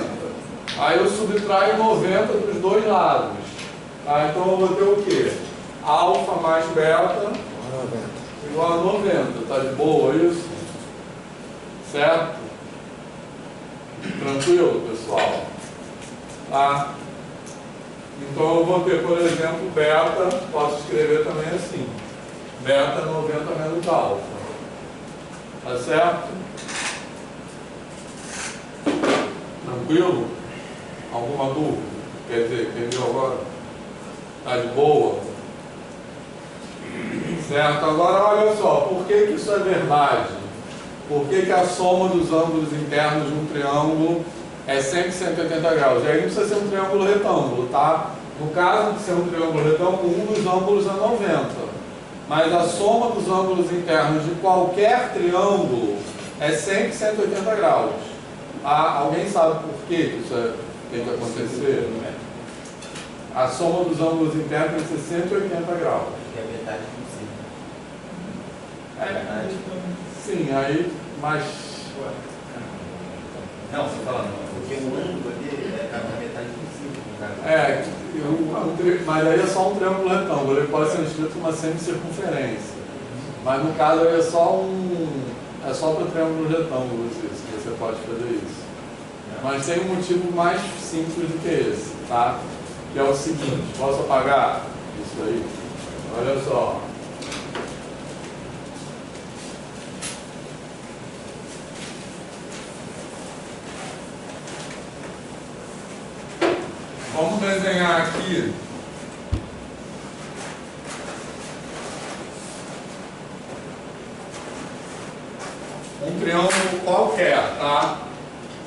Aí eu subtraio 90 dos dois lados. Tá? Então eu vou ter o quê? Alfa mais beta igual a 90. Tá de boa isso? Certo? Tranquilo, pessoal? Tá? Então eu vou ter, por exemplo, beta, posso escrever também assim. Beta 90 menos alfa. Tá certo? Tranquilo? Alguma dúvida? Quer dizer, entendeu agora? Tá de boa? Certo? Agora olha só, por que isso é verdade? Por que a soma dos ângulos internos de um triângulo é sempre 180 graus? E aí não precisa ser um triângulo retângulo, tá? No caso de ser um triângulo retângulo, um dos ângulos é 90. Mas a soma dos ângulos internos de qualquer triângulo é sempre 180 graus. Alguém sabe por que isso tem que acontecer? A soma dos ângulos internos tem que ser 180 graus. Que é metade possível. Sim, aí, mas... Não, você fala não, porque o ângulo ali é a metade possível, no caso. Mas aí é só um triângulo retângulo, ele pode ser escrito como uma semicircunferência. Mas no caso aí é só para triângulos retângulos isso, que você pode fazer isso. Mas tem um motivo mais simples do que esse, tá? Que é o seguinte, posso apagar isso aí? Olha só. Vamos desenhar aqui um triângulo qualquer, tá?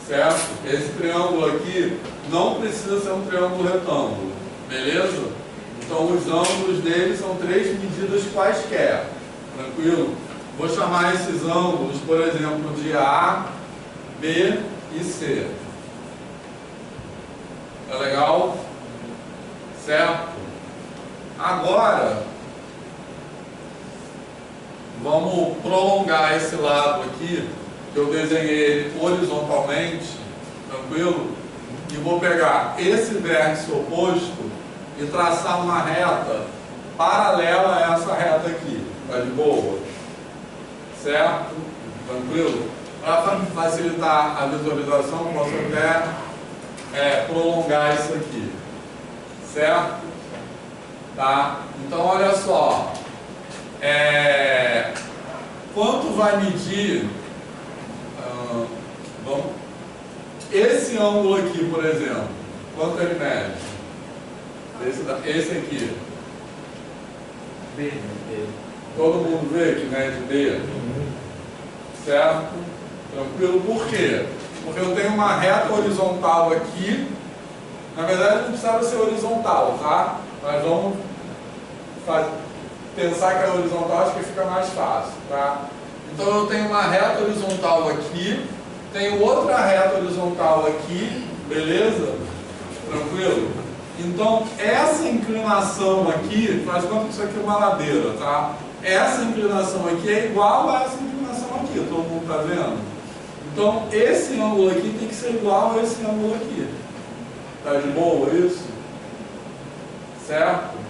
Certo? Esse triângulo aqui não precisa ser um triângulo retângulo, beleza? Então os ângulos dele são 3 medidas quaisquer, tranquilo? Vou chamar esses ângulos, por exemplo, de A, B e C. Tá legal? Certo? Agora, vamos prolongar esse lado aqui, que eu desenhei ele horizontalmente, tranquilo? E vou pegar esse vértice oposto e traçar uma reta paralela a essa reta aqui. Tá de boa? Certo? Tranquilo? Para facilitar a visualização, eu posso até prolongar isso aqui. Certo? Tá? Então, olha só. Quanto vai medir... vamos... esse ângulo aqui, por exemplo, quanto ele mede? Esse aqui. B. Todo mundo vê que mede B? Certo? Tranquilo? Por quê? Porque eu tenho uma reta horizontal aqui. Na verdade, não precisava ser horizontal, tá? Mas vamos pensar que é horizontal, acho que fica mais fácil, tá? Então eu tenho uma reta horizontal aqui, tenho outra reta horizontal aqui, beleza? Tranquilo? Então essa inclinação aqui, faz conta que isso aqui é uma ladeira, tá? Essa inclinação aqui é igual a essa inclinação aqui, todo mundo tá vendo? Então esse ângulo aqui tem que ser igual a esse ângulo aqui. Tá de boa isso? Certo?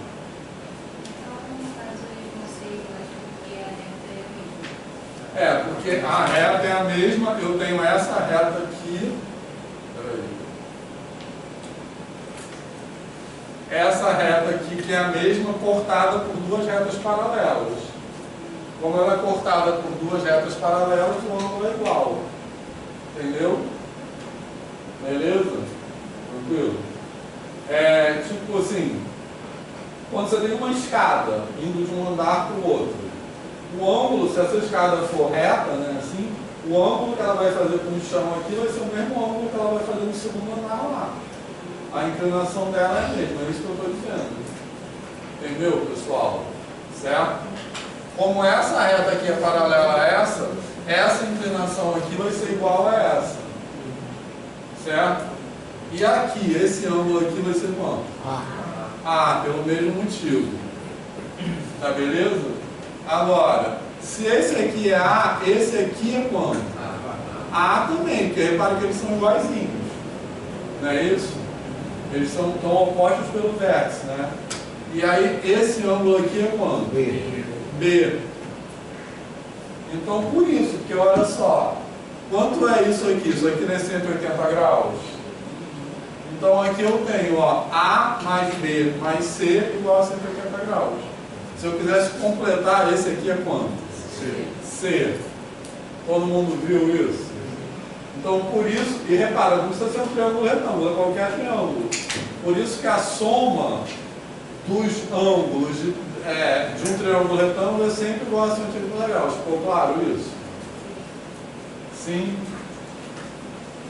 É, porque a reta é a mesma, eu tenho essa reta aqui. Peraí. Essa reta aqui que é a mesma cortada por duas retas paralelas. Como ela é cortada por duas retas paralelas, o ângulo é igual. Entendeu? Beleza? Tranquilo? É tipo assim, quando você tem uma escada indo de um andar para o outro, o ângulo, se essa escada for reta, né, assim, o ângulo que ela vai fazer com o chão aqui vai ser o mesmo ângulo que ela vai fazer no segundo andar lá. A inclinação dela é a mesma, é isso que eu estou dizendo. Entendeu, pessoal? Certo? Como essa reta aqui é paralela a essa inclinação aqui vai ser igual a essa. Certo? E aqui, esse ângulo aqui vai ser quanto? Pelo mesmo motivo. Tá beleza? Agora, se esse aqui é A, esse aqui é quanto? A também, porque repara que eles são iguaizinhos. Não é isso? Eles estão opostos pelo vértice, né? E aí, esse ângulo aqui é quanto? B. Então, por isso, porque olha só, quanto é isso aqui? Isso aqui não é 180 graus? Então, aqui eu tenho, ó, A mais B mais C igual a 180 graus. Se eu quisesse completar, esse aqui é quanto? C. Todo mundo viu isso? Então, por isso, e repara, não precisa ser um triângulo retângulo, é qualquer triângulo. Por isso que a soma dos ângulos de um triângulo retângulo é sempre igual a 180 graus. Ficou claro isso? Sim?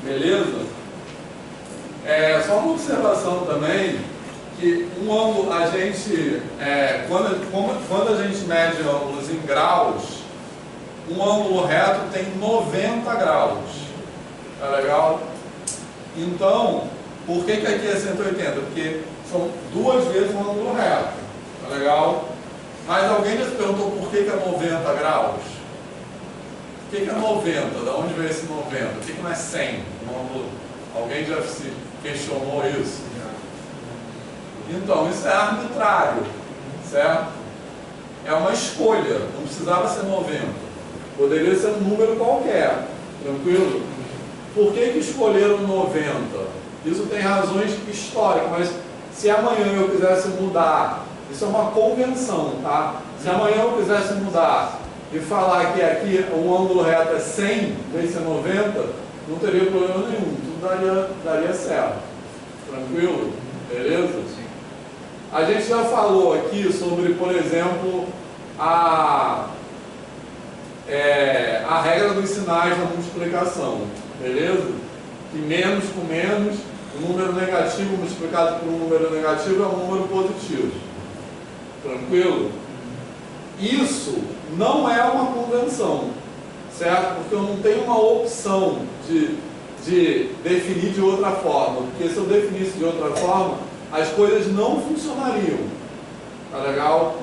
Beleza? Só uma observação também, que um ângulo, quando a gente mede ângulos em graus, um ângulo reto tem 90 graus. Tá legal? Então, por que aqui é 180? Porque são duas vezes um ângulo reto. Tá legal? Mas alguém já se perguntou por que é 90 graus? Por que é 90? Da onde veio esse 90? Por que não é 100? Alguém já se questionou isso? Então, isso é arbitrário, certo? É uma escolha, não precisava ser 90. Poderia ser um número qualquer, tranquilo? Por que escolheram 90? Isso tem razões históricas, mas se amanhã eu quisesse mudar, isso é uma convenção, tá? Se amanhã eu quisesse mudar e falar que aqui o ângulo reto é 100, em vez de ser 90, não teria problema nenhum, tudo daria certo. Tranquilo? Beleza? A gente já falou aqui sobre, por exemplo, a regra dos sinais da multiplicação, beleza? Que menos com menos, um número negativo multiplicado por um número negativo é um número positivo. Tranquilo? Isso não é uma convenção, certo? Porque eu não tenho uma opção de definir de outra forma, porque se eu definisse de outra forma, as coisas não funcionariam. Tá legal?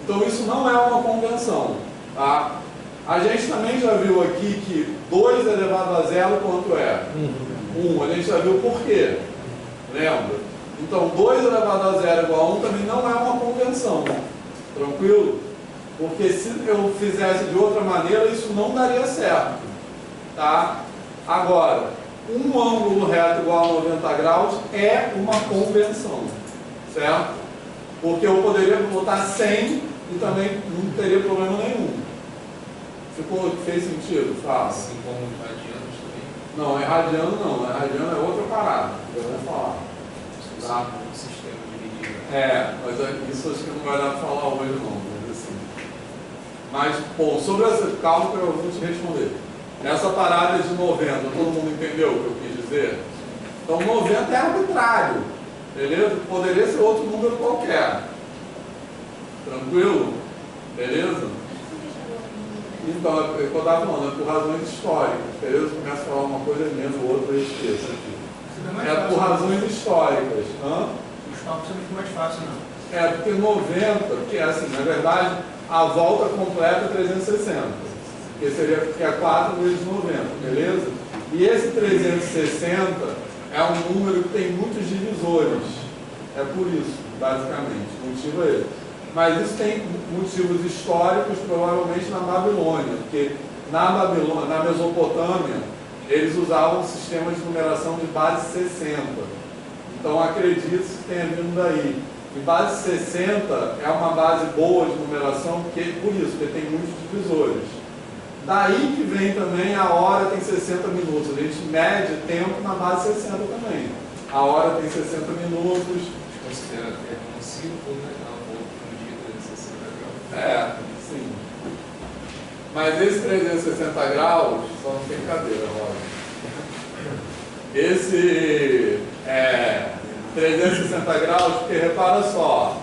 Então isso não é uma convenção, tá? A gente também já viu aqui que 2 elevado a zero quanto é? 1. A gente já viu por quê? Lembra? Então 2 elevado a zero igual a 1 também não é uma convenção. Tranquilo? Porque se eu fizesse de outra maneira, isso não daria certo. Tá? Agora, um ângulo reto igual a 90 graus é uma convenção, certo? Porque eu poderia botar 100 e também não teria problema nenhum. Fez sentido? Fala. Assim como radianos também. Não, erradiano não. Erradiano é outra parada. Eu vou falar. Tá? Um sistema dividido. Mas isso acho que não vai dar para falar hoje não. Mas, pô, sobre esse cálculo eu vou te responder. Essa parada de 90, todo mundo entendeu o que eu quis dizer? Então 90 é arbitrário, beleza? Poderia ser outro número qualquer. Tranquilo? Beleza? Então, é o que eu estava falando, é por razões históricas, beleza? Começa a falar uma coisa mesmo, outra eu esqueço aqui. É por razões históricas. Os cálculos são muito mais fáceis, não. Porque 90, porque assim, na verdade, a volta completa é 360, que seria que é 4 vezes 90, beleza? E esse 360 é um número que tem muitos divisores. É por isso, basicamente. O motivo é esse. Mas isso tem motivos históricos, provavelmente na Babilônia, porque na Mesopotâmia, eles usavam um sistema de numeração de base 60. Então acredito que tenha vindo daí. E base 60 é uma base boa de numeração, por isso, porque tem muitos divisores. Daí que vem também a hora tem 60 minutos. A gente mede tempo na base 60 também. A hora tem 60 minutos. Considera até um círculo, né? A volta de 360 graus. Sim. Mas esse 360 graus só não tem cadeira, olha. Esse 360 graus, porque repara só.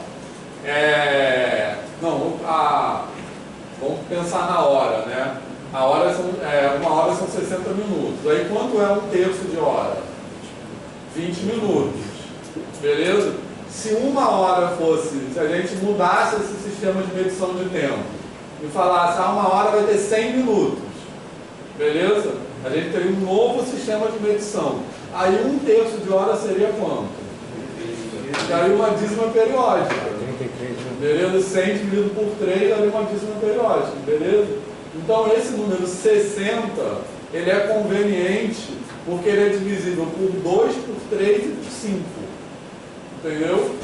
Vamos pensar na hora, né? A hora uma hora são 60 minutos. Aí quanto é um terço de hora? 20 minutos. Beleza? Se uma hora fosse, se a gente mudasse esse sistema de medição de tempo e falasse, uma hora vai ter 100 minutos. Beleza? A gente teria um novo sistema de medição. Aí um terço de hora seria quanto? Daria uma dízima periódica. Beleza? 100 dividido por 3 daria uma dízima periódica. Beleza? Então esse número 60, ele é conveniente porque ele é divisível por 2, por 3 e por 5. Entendeu?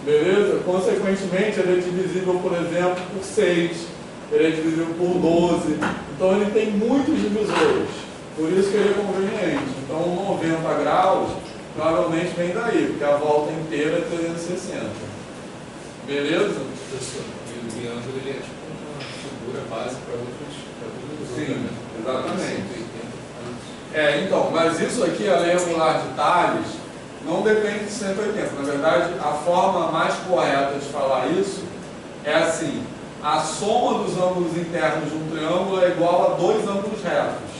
Beleza? Consequentemente, ele é divisível, por exemplo, por 6. Ele é divisível por 12. Então ele tem muitos divisores. Por isso que ele é conveniente. Então 90 graus provavelmente vem daí, porque a volta inteira é 360. Beleza? E o triângulo ele é tipo uma figura base para outros. Sim, exatamente. Então, mas isso aqui, a lei angular de Tales, não depende de 180. Na verdade, a forma mais correta de falar isso é assim: a soma dos ângulos internos de um triângulo é igual a 2 ângulos retos.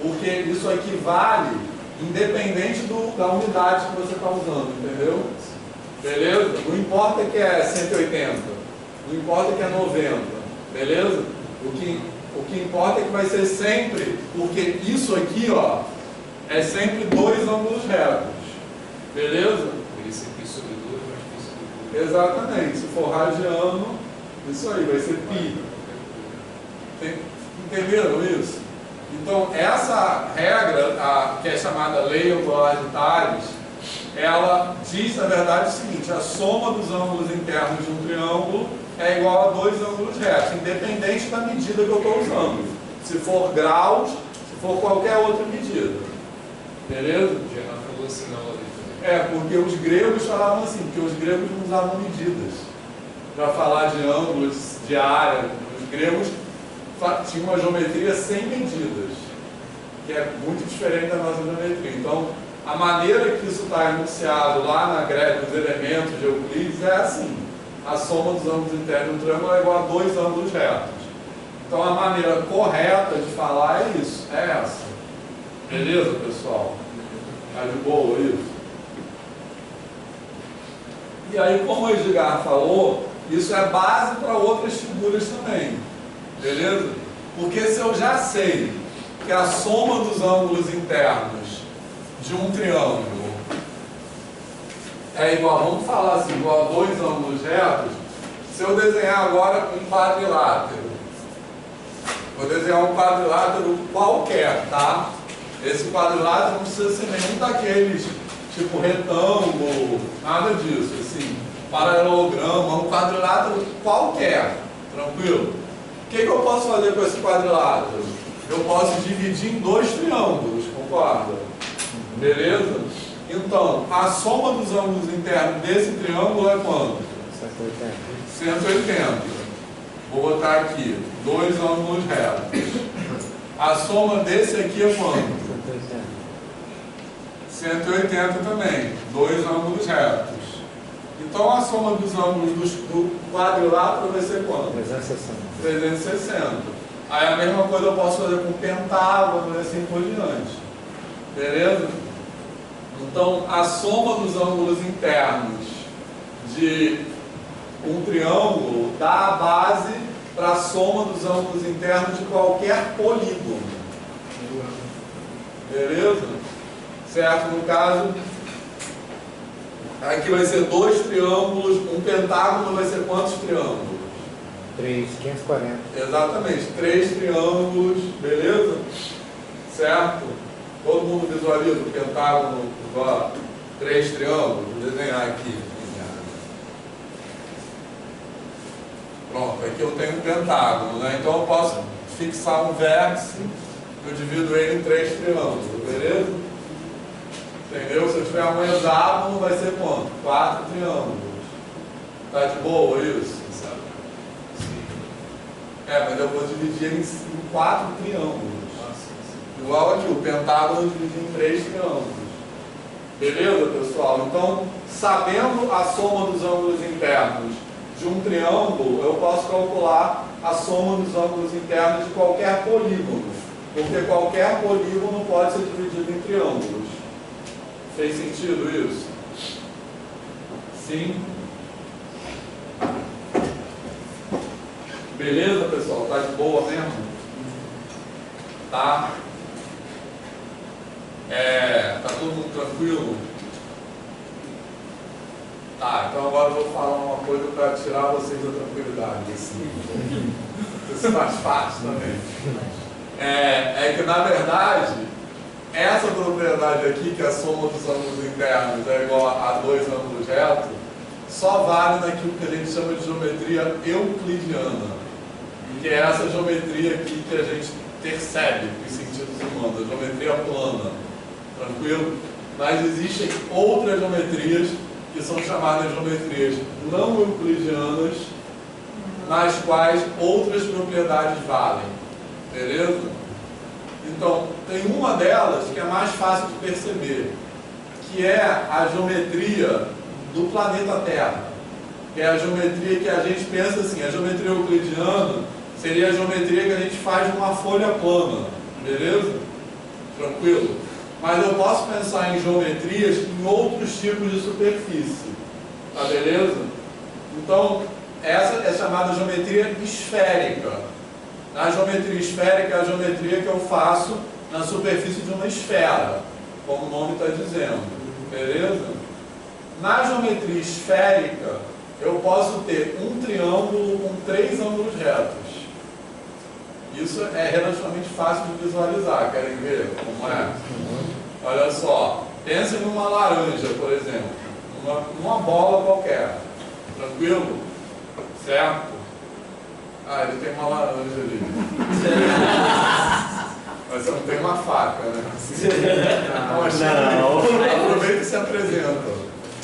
Porque isso aqui vale independente da unidade que você está usando, entendeu? Beleza? Não importa que é 180, não importa que é 90, beleza? O que importa é que vai ser sempre, porque isso aqui, ó, é sempre 2 ângulos retos, beleza? Esse aqui sobre 2, mas aqui sobre 2. Exatamente, se for radiano, isso aí, vai ser pi. Entenderam isso? Então, essa regra, que é chamada lei angular de Tales, ela diz, na verdade, o seguinte: a soma dos ângulos internos de um triângulo é igual a 2 ângulos retos, independente da medida que eu estou usando. Se for graus, se for qualquer outra medida. Beleza? Já não falou assim na aula dele. Porque os gregos falavam assim, porque os gregos não usavam medidas. Para falar de ângulos, de área, os gregos tinham uma geometria sem medidas, que é muito diferente da nossa geometria. Então, a maneira que isso está enunciado lá na greve dos elementos de Euclides é assim: a soma dos ângulos internos do triângulo é igual a 2 ângulos retos. Então a maneira correta de falar é isso, é essa. Beleza, pessoal? Tá de boa isso? E aí, como o Edgar falou, isso é base para outras figuras também. Beleza? Porque se eu já sei que a soma dos ângulos internos de um triângulo é igual, vamos falar assim, igual a 2 ângulos retos, se eu desenhar agora um quadrilátero, vou desenhar um quadrilátero qualquer, tá? Esse quadrilátero não precisa ser nenhum daqueles, tipo retângulo, nada disso, assim, paralelograma, um quadrilátero qualquer, tranquilo? O que eu posso fazer com esse quadrilátero? Eu posso dividir em 2 triângulos, Concorda? Beleza? Então, a soma dos ângulos internos desse triângulo é quanto? 180. Vou botar aqui, dois ângulos retos. A soma desse aqui é quanto? 180 também, dois ângulos retos. Então a soma dos ângulos do quadrilátero vai ser quanto? 360. Aí a mesma coisa eu posso fazer com pentágono e assim por diante. Beleza? Então a soma dos ângulos internos de um triângulo dá a base para a soma dos ângulos internos de qualquer polígono. Beleza? Certo? No caso, aqui vai ser dois triângulos, um pentágono vai ser quantos triângulos? 3, 540. Exatamente, 3 triângulos, beleza? Certo? Todo mundo visualiza o pentágono igual 3 triângulos? Vou desenhar aqui. Pronto, aqui eu tenho um pentágono, né? Então eu posso fixar um vértice, eu divido ele em 3 triângulos, beleza? Entendeu? Se eu tiver um hexágono, vai ser quanto? 4 triângulos. Tá de boa isso? Mas eu vou dividir em 4 triângulos. Igual aqui, o pentágono eu dividi em 3 triângulos. Beleza, pessoal? Então, sabendo a soma dos ângulos internos de um triângulo, eu posso calcular a soma dos ângulos internos de qualquer polígono. Porque qualquer polígono pode ser dividido em triângulos. Fez sentido isso? Sim? Beleza, pessoal? Tá de boa mesmo? Tá? Tá todo mundo tranquilo? Tá, então agora eu vou falar uma coisa para tirar vocês da tranquilidade. Isso faz parte também. É que na verdade, essa propriedade aqui, que é a soma dos ângulos internos é igual a 2 ângulos retos, só vale naquilo que a gente chama de geometria euclidiana, que é essa geometria aqui que a gente percebe os sentidos humanos, a geometria plana. Tranquilo? Mas existem outras geometrias que são chamadas geometrias não euclidianas, nas quais outras propriedades valem. Beleza? Então, tem uma delas que é mais fácil de perceber, que é a geometria do planeta Terra, que é a geometria que a gente pensa assim, a geometria euclidiana seria a geometria que a gente faz numa folha plana, beleza? Tranquilo? Mas eu posso pensar em geometrias em outros tipos de superfície, tá beleza? Então, essa é chamada geometria esférica. A geometria esférica é a geometria que eu faço na superfície de uma esfera, como o nome está dizendo, beleza? Na geometria esférica, eu posso ter um triângulo com 3 ângulos retos. Isso é relativamente fácil de visualizar, querem ver como é? Olha só, pensem numa laranja, por exemplo, numa bola qualquer, tranquilo? Certo? Ele tem uma laranja ali. Mas você não tem uma faca, né? Não. Aproveita e se apresenta.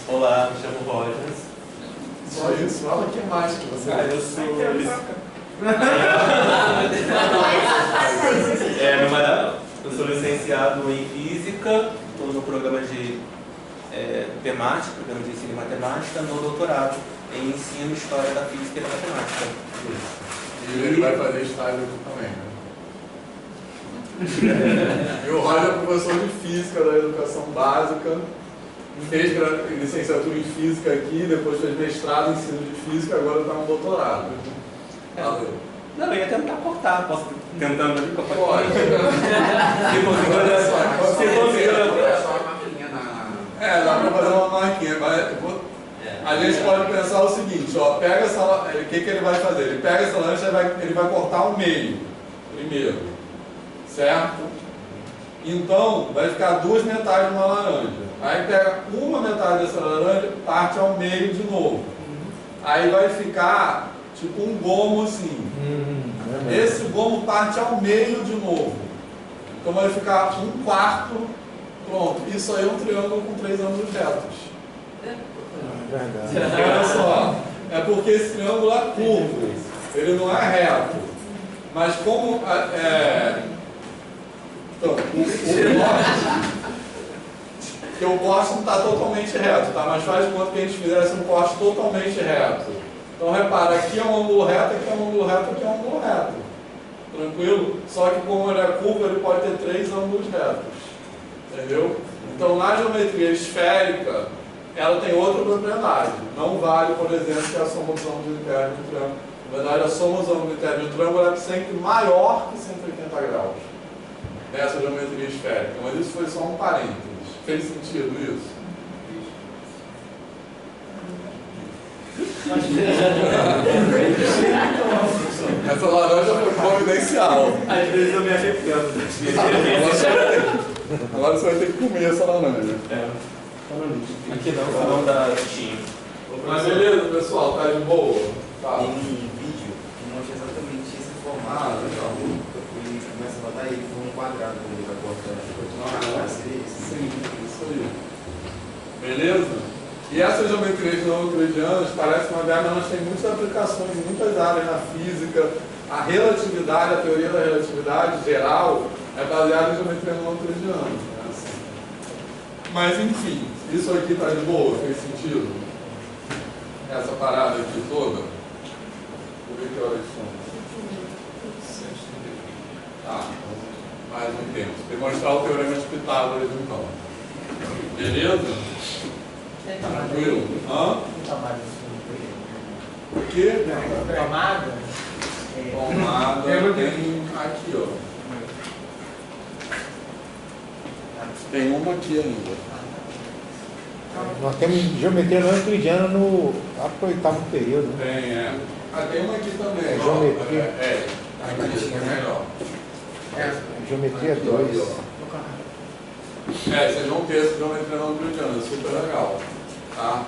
Olá, me chamo Rogers. Só isso, fala o que mais que você eu sou... não vai dar. Eu sou licenciado em Física, estou no programa de temática, programa de ensino e matemática, no doutorado em ensino, história da física e da matemática. E ele vai fazer estágio aqui também, né? E o Roger é professor de Física da Educação Básica, fez licenciatura em Física aqui, depois fez mestrado em ensino de Física, agora está no doutorado. Valeu. Não, eu ia tentar cortar, posso tentando ali com a Pode. Se conseguir, dá para fazer uma marquinha. A gente pode pensar o seguinte, ó, pega essa, o que ele vai fazer? Ele pega essa laranja e ele vai cortar o meio primeiro, certo? Então, vai ficar 2 metades de uma laranja. Aí pega uma metade dessa laranja, parte ao meio de novo. Aí vai ficar tipo um gomo assim. Esse gomo parte ao meio de novo. Então vai ficar 1/4, pronto. Isso aí é um triângulo com 3 ângulos retos. Verdade. Olha só, é porque esse triângulo é curvo, ele não é reto. Mas como então, o porque o corte não está totalmente reto, tá? Mas faz de conta que a gente fizesse um corte totalmente reto. Então repara, aqui é um ângulo reto, aqui é um ângulo reto, aqui é um ângulo reto. Tranquilo? Só que como ele é curvo, ele pode ter 3 ângulos retos. Entendeu? Então na geometria esférica, ela tem outra propriedade. Não vale, por exemplo, que a soma dos ângulos internos do triângulo. Na verdade, a soma dos ângulos internos do triângulo é sempre maior que 180 graus. Nessa geometria esférica. Mas isso foi só um parênteses. Fez sentido isso? Essa laranja foi providencial. Às vezes eu me arrependo. Agora você vai ter que comer essa laranja. Aqui não dá tinha. Mas beleza, pessoal, tá de boa? Tá. Tem um vídeo que mostra exatamente esse formato. Legal. E começa a botar ele como um quadrado quando ele vai cortando. Sim, isso aí. Beleza? E essas geometrias não euclidianas parecem modernas, mas têm muitas aplicações em muitas áreas na física. A relatividade, a teoria da relatividade geral, é baseada em geometria não euclidiana. Mas enfim, isso aqui está de boa, fez sentido? Essa parada aqui toda? Vou ver que horas são. Tá, mais um tempo. Vou mostrar o teorema de Pitágoras então. Beleza? Tranquilo? Hã? O quê? Tomada? Tomada tem aqui, ó. Tem uma aqui ainda. Nós temos geometria não euclidiana no 8º período. Né? Tem, tem uma aqui também. Geometria. Aqui é melhor. Geometria 2. Vocês vão ter essa geometria não euclidiana, super legal. Tá?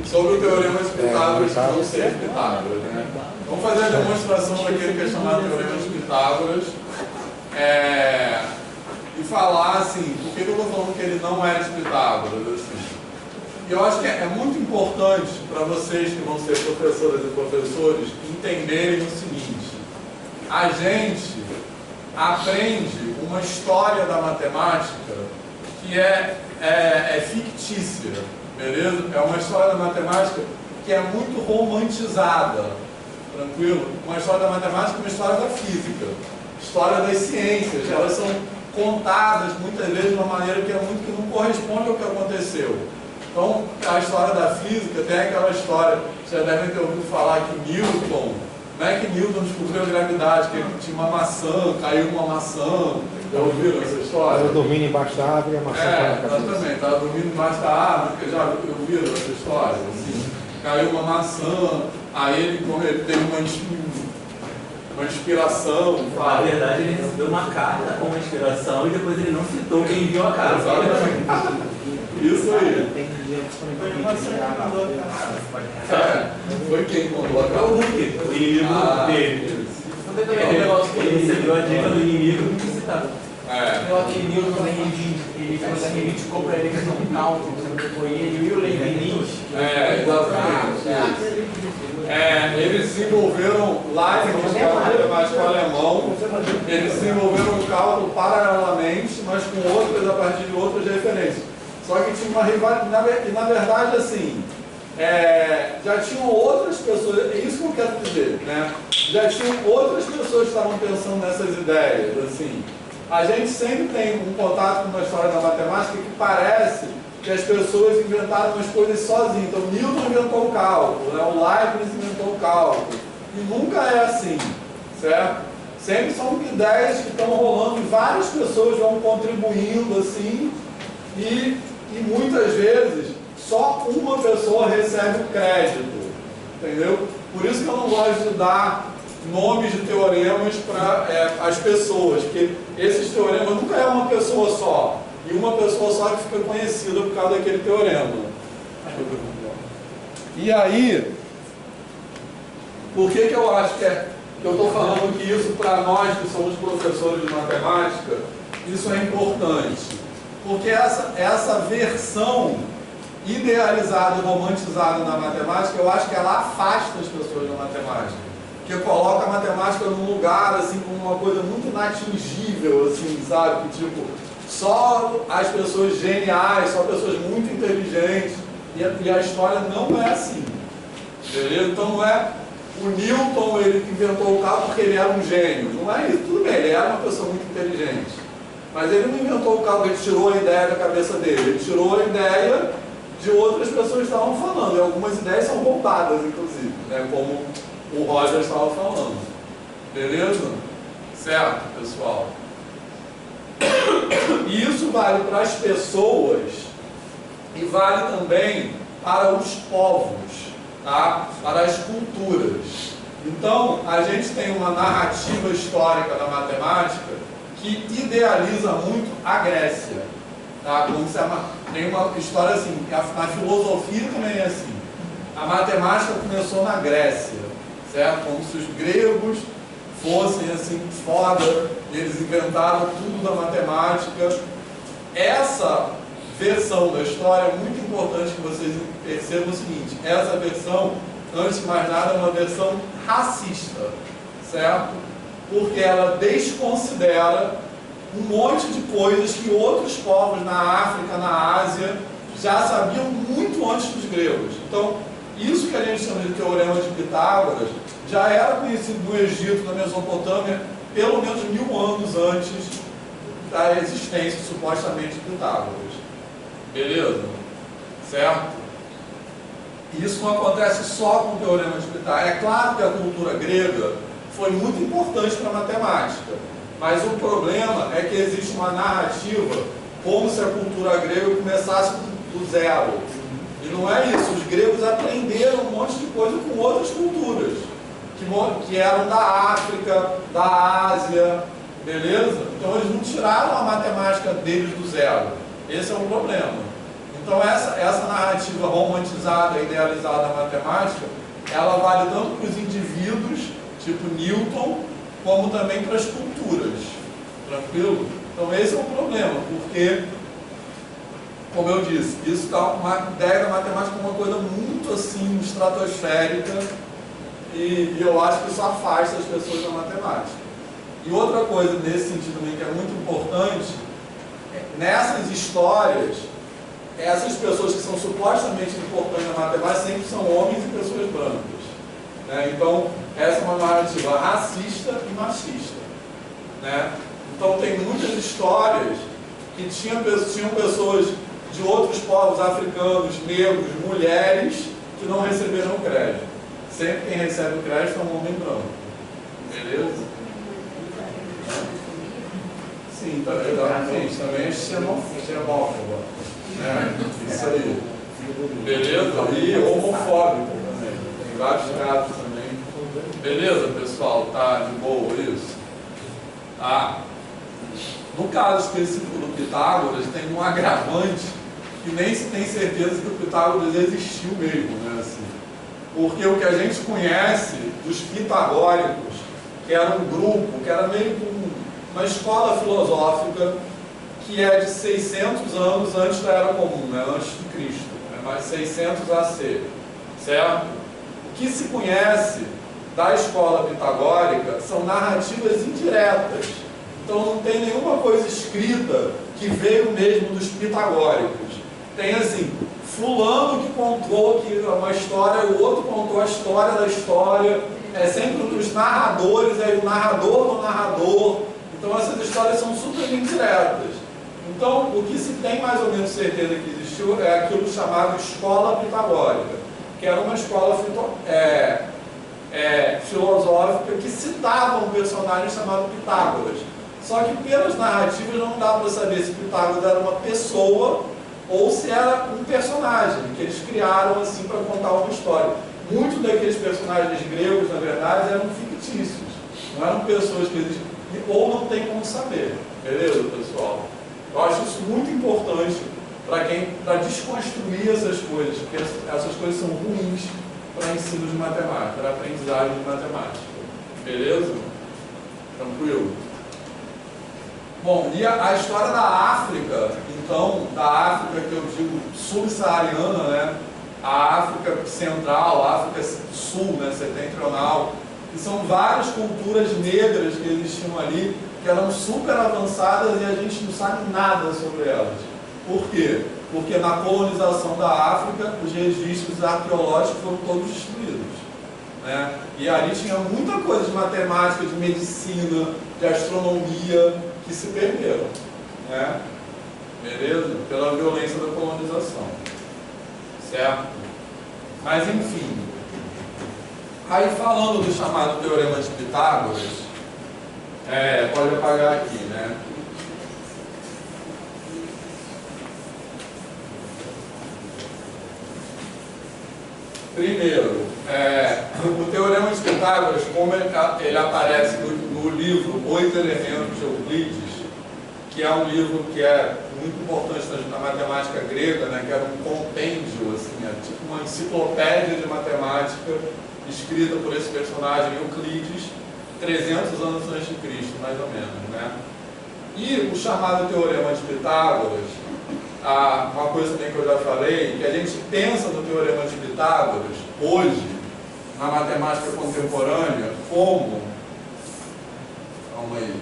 Sobre o teorema de Pitágoras, não sei de Pitágoras, né? Vamos fazer a demonstração daquele que é chamado teorema de Pitágoras e falar assim, por que eu estou falando que ele não é de Pitágoras? Assim? E eu acho que é muito importante para vocês que vão ser professoras e professores entenderem o seguinte: a gente aprende uma história da matemática que é fictícia, beleza? É uma história da matemática que é muito romantizada, tranquilo? Uma história da matemática é uma história da física, história das ciências. Elas são contadas muitas vezes de uma maneira que que não corresponde ao que aconteceu. Então, a história da física tem aquela história, vocês devem ter ouvido falar que Newton, não é que Newton descobriu a gravidade, que ele tinha uma maçã, caiu uma maçã. Já ouviram essa história? Eu dormindo embaixo da árvore e a maçã caiu na cabeça. Exatamente, estava dormindo embaixo da árvore, porque já ouviram essa história? Assim, caiu uma maçã, aí ele teve uma inspiração. Na verdade, ele recebeu uma carta com uma inspiração e depois ele não citou quem enviou a carta. Isso aí. Foi quem mandou a carta? O Hulk, o inimigo dele. Ele recebeu a dica do inimigo e não citava. Aquele Newton, ele criticou para ele a questão do cálculo, foi ele e o Leibniz. Exatamente. Eles desenvolveram Leibniz, que é um matemático alemão, eles desenvolveram o cálculo paralelamente, mas com outras, a partir de outras referências. Só que tinha uma rivalidade, e na verdade, assim, já tinham outras pessoas, é isso que eu quero dizer, né? Já tinham outras pessoas que estavam pensando nessas ideias, assim. A gente sempre tem um contato com uma história da matemática que parece que as pessoas inventaram as coisas sozinhas. Então, Newton inventou o cálculo, né? O Leibniz inventou o cálculo. E nunca é assim, certo? Sempre são ideias que estão rolando e várias pessoas vão contribuindo, assim, e muitas vezes só uma pessoa recebe o crédito, entendeu? Por isso que eu não gosto de dar nomes de teoremas para as pessoas, porque esses teoremas nunca é uma pessoa só, e uma pessoa só que fica conhecida por causa daquele teorema. E aí, por que eu acho que eu estou falando que isso, para nós que somos professores de matemática, isso é importante? Porque essa versão idealizada e romantizada da matemática, eu acho que ela afasta as pessoas da matemática. Porque coloca a matemática num lugar, assim, como uma coisa muito inatingível, assim, sabe? Que, tipo, só as pessoas geniais, só pessoas muito inteligentes. E a história não é assim. Beleza? Então não é o Newton, ele que inventou o carro porque ele era um gênio. Não é isso. Tudo bem, ele era uma pessoa muito inteligente. Mas ele não inventou o carro, ele tirou a ideia da cabeça dele. Ele tirou a ideia de outras pessoas que estavam falando. E algumas ideias são roubadas, inclusive, né? Como o Roger estava falando. Beleza? Certo, pessoal? E isso vale para as pessoas e vale também para os povos, tá? Para as culturas. Então, a gente tem uma narrativa histórica da matemática que idealiza muito a Grécia. Tá? Como se tem uma história assim, a filosofia também é assim. A matemática começou na Grécia, certo? Como se os gregos fossem assim, foda, eles inventaram tudo da matemática. Essa versão da história é muito importante que vocês percebam o seguinte: essa versão, antes de mais nada, é uma versão racista, certo? Porque ela desconsidera um monte de coisas que outros povos na África, na Ásia, já sabiam muito antes dos gregos. Então, isso que a gente chama de teorema de Pitágoras já era conhecido no Egito, na Mesopotâmia, pelo menos 1000 anos antes da existência supostamente de Pitágoras. Beleza? Certo? Isso não acontece só com o teorema de Pitágoras. É claro que a cultura grega foi muito importante para a matemática, mas o problema é que existe uma narrativa como se a cultura grega começasse do zero. E não é isso. Os gregos aprenderam um monte de coisa com outras culturas, que eram da África, da Ásia, beleza? Então eles não tiraram a matemática deles do zero. Esse é o problema. Então essa narrativa romantizada, idealizada da matemática, ela vale tanto para os indivíduos, tipo Newton, como também para as culturas. Tranquilo? Então esse é o problema, porque, como eu disse, isso dá uma ideia da matemática como uma coisa muito assim, estratosférica, e eu acho que isso afasta as pessoas da matemática. E outra coisa nesse sentido também que é muito importante, nessas histórias, essas pessoas que são supostamente importantes na matemática sempre são homens e pessoas brancas. Né? Então, essa é uma narrativa racista e machista. Né? Então, tem muitas histórias que tinham pessoas de outros povos africanos, negros, mulheres, que não receberam crédito. Sempre quem recebe o crédito é um homem branco. Beleza? Sim, tá legal. Gente, também é xenófoba. Né? Isso aí. Beleza? E homofóbico também. Tem vários casos também. Beleza, pessoal? Tá de boa isso? Tá? No caso específico do Pitágoras, tem um agravante que nem se tem certeza que o Pitágoras existiu mesmo, né? Assim, porque o que a gente conhece dos pitagóricos, que era um grupo, que era meio que uma escola filosófica que é de 600 anos antes da Era Comum, né? Antes de Cristo, né? Mais 600 AC, certo? O que se conhece da escola pitagórica são narrativas indiretas. Então não tem nenhuma coisa escrita que veio mesmo dos pitagóricos. Tem assim, fulano que contou que uma história, o outro contou a história da história, é sempre os narradores, aí o narrador do narrador. Então essas histórias são super indiretas. Então o que se tem mais ou menos certeza que existiu é aquilo chamado escola pitagórica, que era uma escola filosófica que citava um personagem chamado Pitágoras. Só que pelas narrativas não dá para saber se Pitágoras era uma pessoa ou se era um personagem que eles criaram assim para contar uma história. Muitos daqueles personagens gregos, na verdade, eram fictícios. Não eram pessoas que existiam, ou não tem como saber. Beleza, pessoal? Eu acho isso muito importante para desconstruir essas coisas, porque essas coisas são ruins para ensino de matemática, para aprendizagem de matemática. Beleza? Tranquilo? Bom, e a história da África, então, da África que eu digo subsaariana, né? A África Central, a África Sul, né? Setentrional, que são várias culturas negras que existiam ali, que eram super avançadas e a gente não sabe nada sobre elas. Por quê? Porque na colonização da África, os registros arqueológicos foram todos destruídos, né? E ali tinha muita coisa de matemática, de medicina, de astronomia, que se perderam, né? Beleza? Pela violência da colonização. Certo? Mas enfim. Aí falando do chamado Teorema de Pitágoras, pode apagar aqui, né? Primeiro, o Teorema de Pitágoras, como ele aparece no livro Os Elementos de Euclides, que é um livro que é muito importante na matemática grega, né, que era um compêndio, assim, tipo uma enciclopédia de matemática escrita por esse personagem Euclides, 300 anos antes de Cristo, mais ou menos, né? E o chamado Teorema de Pitágoras, uma coisa também que eu já falei, que a gente pensa no Teorema de Pitágoras, hoje, na matemática contemporânea, como... Calma aí.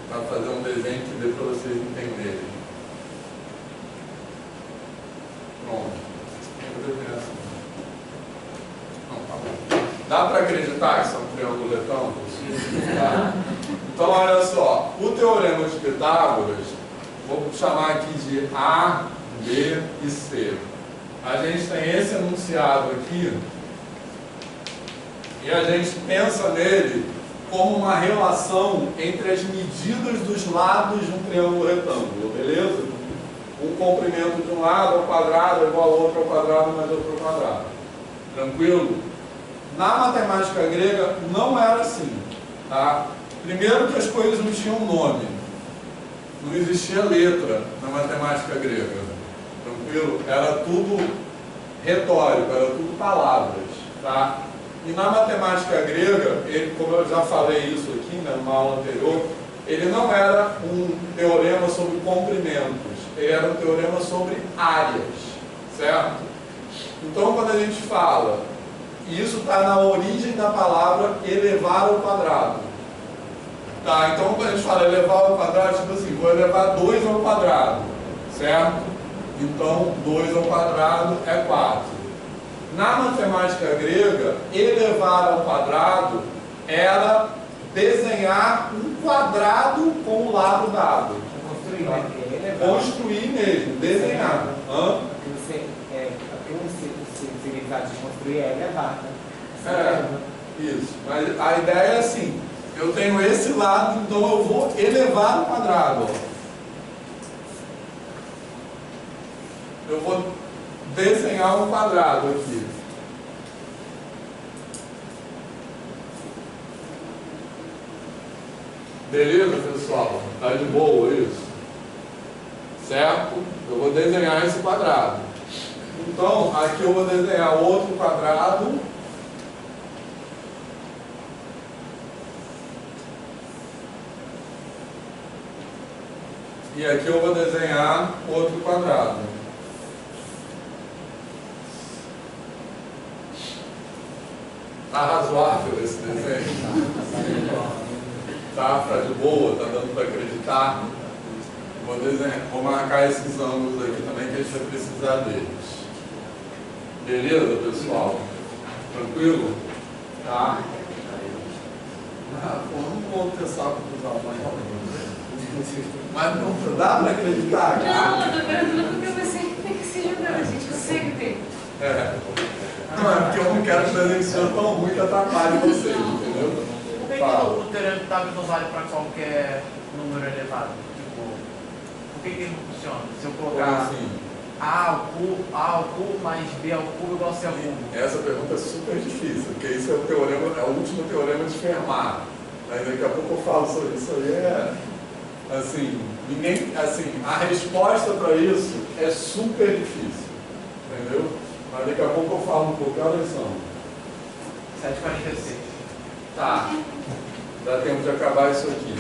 Para fazer um desenho que dê para vocês entenderem. Pronto. Não, tá bom. Dá para acreditar que são trianguletão? Tá? Então, olha só. O Teorema de Pitágoras, vou chamar aqui de A, B e C. A gente tem esse enunciado aqui e a gente pensa nele como uma relação entre as medidas dos lados de um triângulo retângulo, beleza? Um comprimento de um lado ao quadrado é igual ao outro ao quadrado mais outro ao quadrado. Tranquilo? Na matemática grega não era assim, tá? Primeiro que as coisas não tinham nome. Não existia letra na matemática grega. Tranquilo? Era tudo retórico, era tudo palavras, tá? E na matemática grega, como eu já falei isso aqui, né, numa aula anterior, ele não era um teorema sobre comprimentos, ele era um teorema sobre áreas, certo? Então, quando a gente fala, e isso está na origem da palavra elevar ao quadrado, tá? Então, quando a gente fala elevar ao quadrado, tipo assim, vou elevar 2 ao quadrado, certo? Então, 2 ao quadrado é 4. Na matemática grega, elevar ao quadrado era desenhar um quadrado com o lado dado. Construir mesmo, desenhar. O significado de construir é elevar, né? Isso. Mas a ideia é assim, eu tenho esse lado, então eu vou elevar o quadrado. Ó. Eu vou desenhar um quadrado aqui. Beleza, pessoal? Tá de boa isso? Certo? Eu vou desenhar esse quadrado. Então, aqui eu vou desenhar outro quadrado. E aqui eu vou desenhar outro quadrado. Tá razoável esse desenho? Tá de boa? Tá dando para acreditar? Vou marcar esses ângulos aqui também, que a gente vai precisar deles. Beleza, pessoal? Tranquilo? Tá? Não vou pensar com os alunos. Mas não dá para acreditar? Não, eu tô perguntando porque você tem que se jogar, a gente consegue ter. Não, é porque eu não quero que o desenho seja tão ruim que atrapalhe vocês, entendeu? Por que o teorema de Pitágoras não vale para qualquer número elevado? Tipo, por que ele não funciona? Se eu colocar assim? A ao cubo mais B ao cubo igual a C ao cubo. Essa pergunta é super difícil, porque isso é o último teorema de Fermat. Aí daqui a pouco eu falo sobre isso aí, assim, Ninguém, assim, a resposta para isso é super difícil, entendeu? Mas daqui a pouco eu falo um pouco. Que horas são? 7h46. Tá, dá tempo de acabar isso aqui.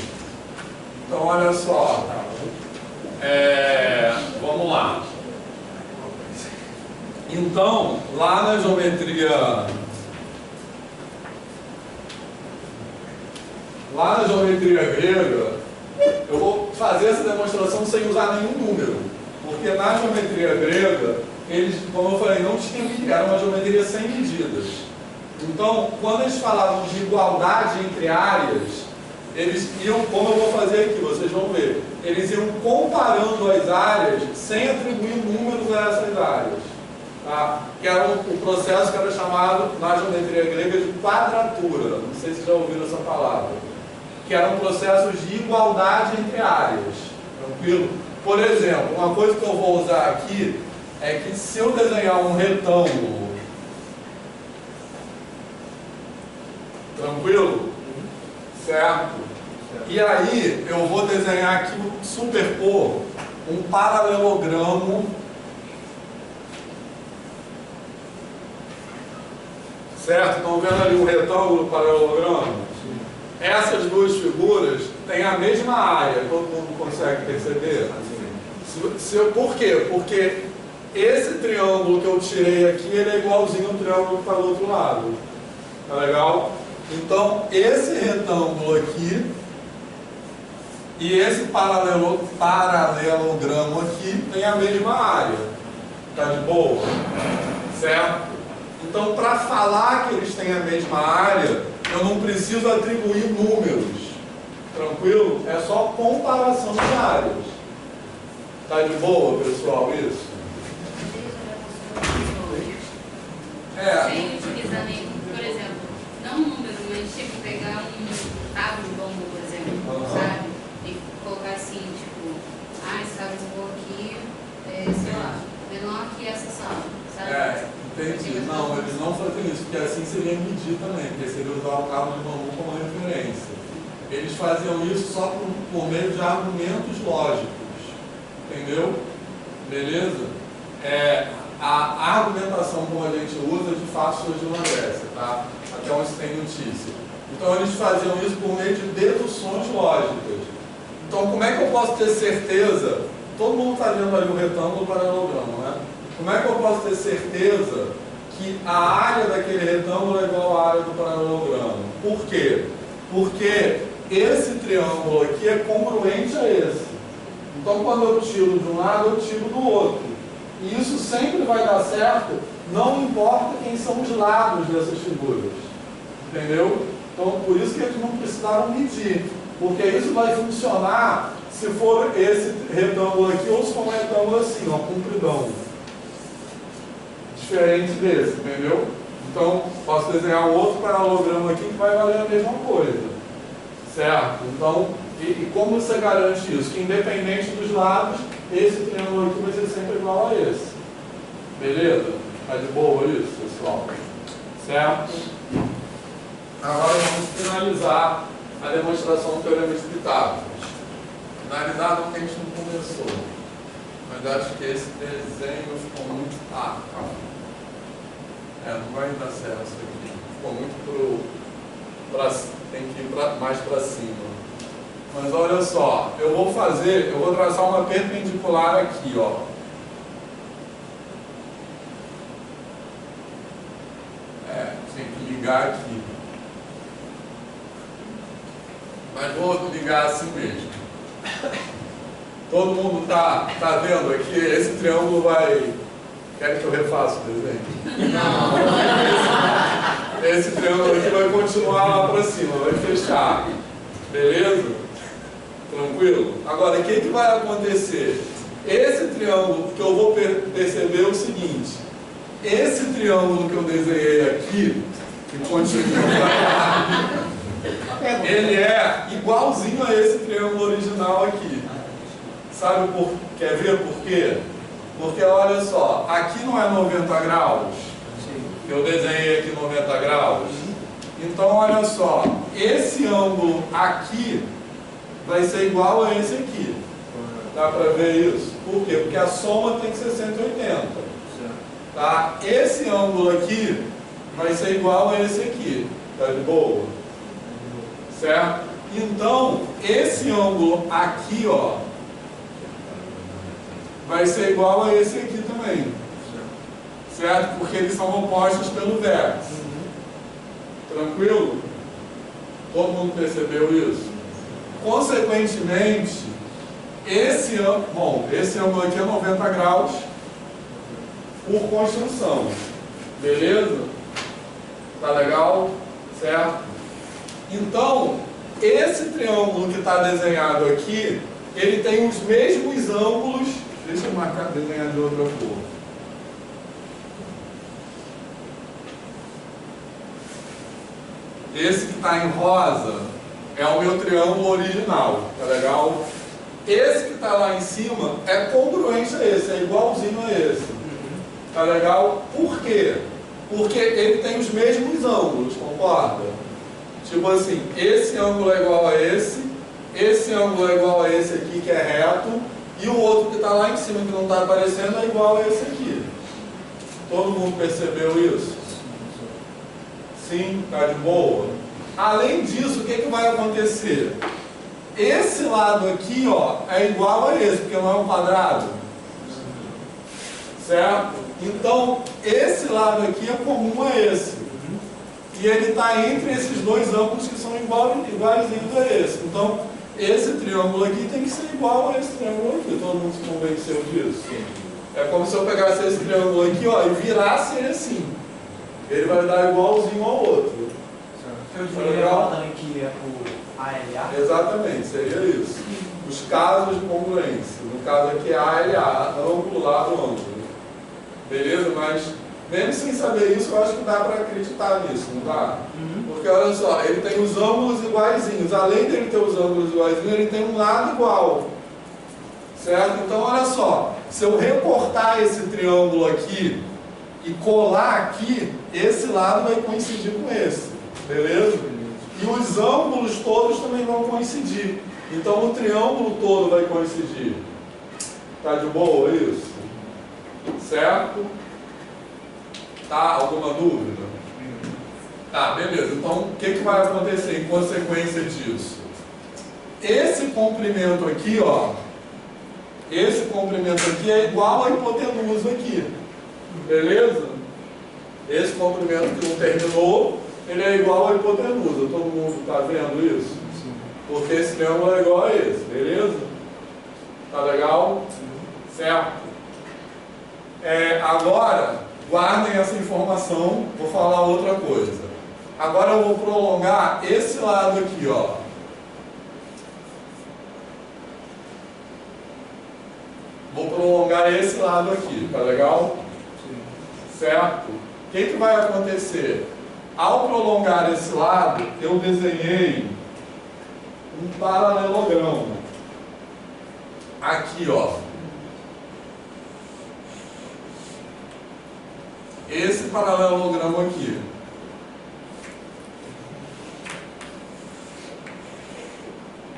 Então, olha só. Vamos lá. Então, lá na geometria grega, eu vou fazer essa demonstração sem usar nenhum número, porque na geometria grega, eles, como eu falei, não tinham medida, era uma geometria sem medidas. Então, quando eles falavam de igualdade entre áreas, eles iam, como eu vou fazer aqui, vocês vão ver, eles iam comparando as áreas sem atribuir números a essas áreas. Tá? Que era o processo que era chamado, na geometria grega, de quadratura. Não sei se já ouviram essa palavra. Que eram processos de igualdade entre áreas. Tranquilo? Por exemplo, uma coisa que eu vou usar aqui é que se eu desenhar um retângulo, tranquilo? Certo? E aí eu vou desenhar aqui, superpor um paralelogramo. Certo? Estão vendo ali um retângulo paralelogramo? Essas duas figuras têm a mesma área, todo mundo consegue perceber? Por quê? Porque esse triângulo que eu tirei aqui, ele é igualzinho ao triângulo que está do outro lado. Tá legal? Então, esse retângulo aqui e esse paralelogramo aqui tem a mesma área. Tá de boa? Certo? Então, para falar que eles têm a mesma área, eu não preciso atribuir números. Tranquilo? É só comparação de áreas. Tá de boa, pessoal, isso? Sem utilizar nenhum, por exemplo, não um número, mas tipo pegar um cabo de bambu, por exemplo, sabe? E colocar assim, tipo, esse cabo de bambu aqui é, sei lá, menor que essa sala, sabe? Entendi. Não, eles não fazem isso, porque assim seria medir também, porque seria usar o cabo de bambu como referência. Eles faziam isso só por meio de argumentos lógicos. Entendeu? Beleza? A argumentação como a gente usa, de fato, surgiu na Grécia, tá? Até onde se tem notícia. Então, eles faziam isso por meio de deduções lógicas. Então, como é que eu posso ter certeza? Todo mundo está vendo ali o retângulo do paralelogramo, né? Como é que eu posso ter certeza que a área daquele retângulo é igual à área do paralelogramo? Por quê? Porque esse triângulo aqui é congruente a esse. Então, quando eu tiro de um lado, eu tiro do outro. E isso sempre vai dar certo, não importa quem são os lados dessas figuras. Entendeu? Então, por isso que eles não precisaram medir. Porque isso vai funcionar se for esse retângulo aqui ou se for um retângulo assim, ó, compridão. Diferente desse, entendeu? Então, posso desenhar um outro paralelogramo aqui que vai valer a mesma coisa. Certo? Então, e como você garante isso? Que independente dos lados, esse triângulo aqui vai ser sempre igual a esse. Beleza? Tá de boa isso, pessoal? Certo? Agora vamos finalizar a demonstração do Teorema de Pitágoras. Finalizar porque a gente não começou. Mas acho que esse desenho ficou muito... calma. Não vai dar certo isso aqui. Ficou muito tem que ir mais para cima. Mas olha só, eu vou traçar uma perpendicular aqui, ó. Tem que ligar aqui. Mas vou ligar assim mesmo. Todo mundo tá vendo aqui? Esse triângulo vai... Querem que eu refaça o desenho? Não. Esse triângulo aqui vai continuar lá para cima, vai fechar. Beleza? Tranquilo? Agora, o que vai acontecer? Esse triângulo que eu vou perceber é o seguinte. Esse triângulo que eu desenhei aqui, que continua lá, ele é igualzinho a esse triângulo original aqui. Quer ver por quê? Porque olha só, aqui não é 90 graus, eu desenhei aqui 90 graus. Então olha só, esse ângulo aqui vai ser igual a esse aqui. Dá para ver isso? Por quê? Porque a soma tem que ser 180. Tá? Esse ângulo aqui vai ser igual a esse aqui. Tá de boa? Certo? Então, esse ângulo aqui, ó, vai ser igual a esse aqui também. Certo? Porque eles são opostos pelo vértice. Tranquilo? Todo mundo percebeu isso? Consequentemente, esse ângulo aqui é 90 graus por construção. Beleza? Tá legal? Certo? Então, esse triângulo que está desenhado aqui, ele tem os mesmos ângulos. Deixa eu marcar, desenhar de outra cor. Esse que está em rosa é o meu triângulo original, tá legal? Esse que está lá em cima é congruente a esse, é igualzinho a esse. Tá legal? Por quê? Porque ele tem os mesmos ângulos, concorda? Tipo assim, esse ângulo é igual a esse ângulo é igual a esse aqui que é reto, e o outro que está lá em cima que não está aparecendo é igual a esse aqui. Todo mundo percebeu isso? Sim, tá de boa? Além disso, o que vai acontecer? Esse lado aqui, ó, é igual a esse, porque não é um quadrado. Certo? Então, esse lado aqui é comum a esse. E ele está entre esses dois ângulos que são iguaizinhos a esse. Então, esse triângulo aqui tem que ser igual a esse triângulo aqui. Todo mundo se convenceu disso? É como se eu pegasse esse triângulo aqui, ó, e virasse ele assim. Ele vai dar igualzinho ao outro. Eu diria que é por ALA? Exatamente, seria isso. Os casos de congruência. No caso aqui é ALA, ângulo, lado, ângulo. Beleza? Mas, mesmo sem saber isso, eu acho que dá para acreditar nisso, não dá? Porque, olha só, ele tem os ângulos iguaizinhos. Além dele ter os ângulos iguaizinhos, ele tem um lado igual. Certo? Então, olha só. Se eu recortar esse triângulo aqui e colar aqui, esse lado vai coincidir com esse. Beleza? E os ângulos todos também vão coincidir. Então, o triângulo todo vai coincidir. Tá de boa isso? Certo? Tá? Alguma dúvida? Tá, beleza. Então, o que vai acontecer em consequência disso? Esse comprimento aqui, ó, esse comprimento aqui é igual à hipotenusa aqui. Beleza? Esse comprimento que não terminou, ele é igual à hipotenusa. Todo mundo está vendo isso? Porque esse triângulo é igual a esse. Beleza? Tá legal? Certo? Agora, guardem essa informação, vou falar outra coisa. Agora eu vou prolongar esse lado aqui, ó. Vou prolongar esse lado aqui, tá legal? Certo? O que vai acontecer? Ao prolongar esse lado, eu desenhei um paralelogramo. Aqui, ó. Esse paralelogramo aqui.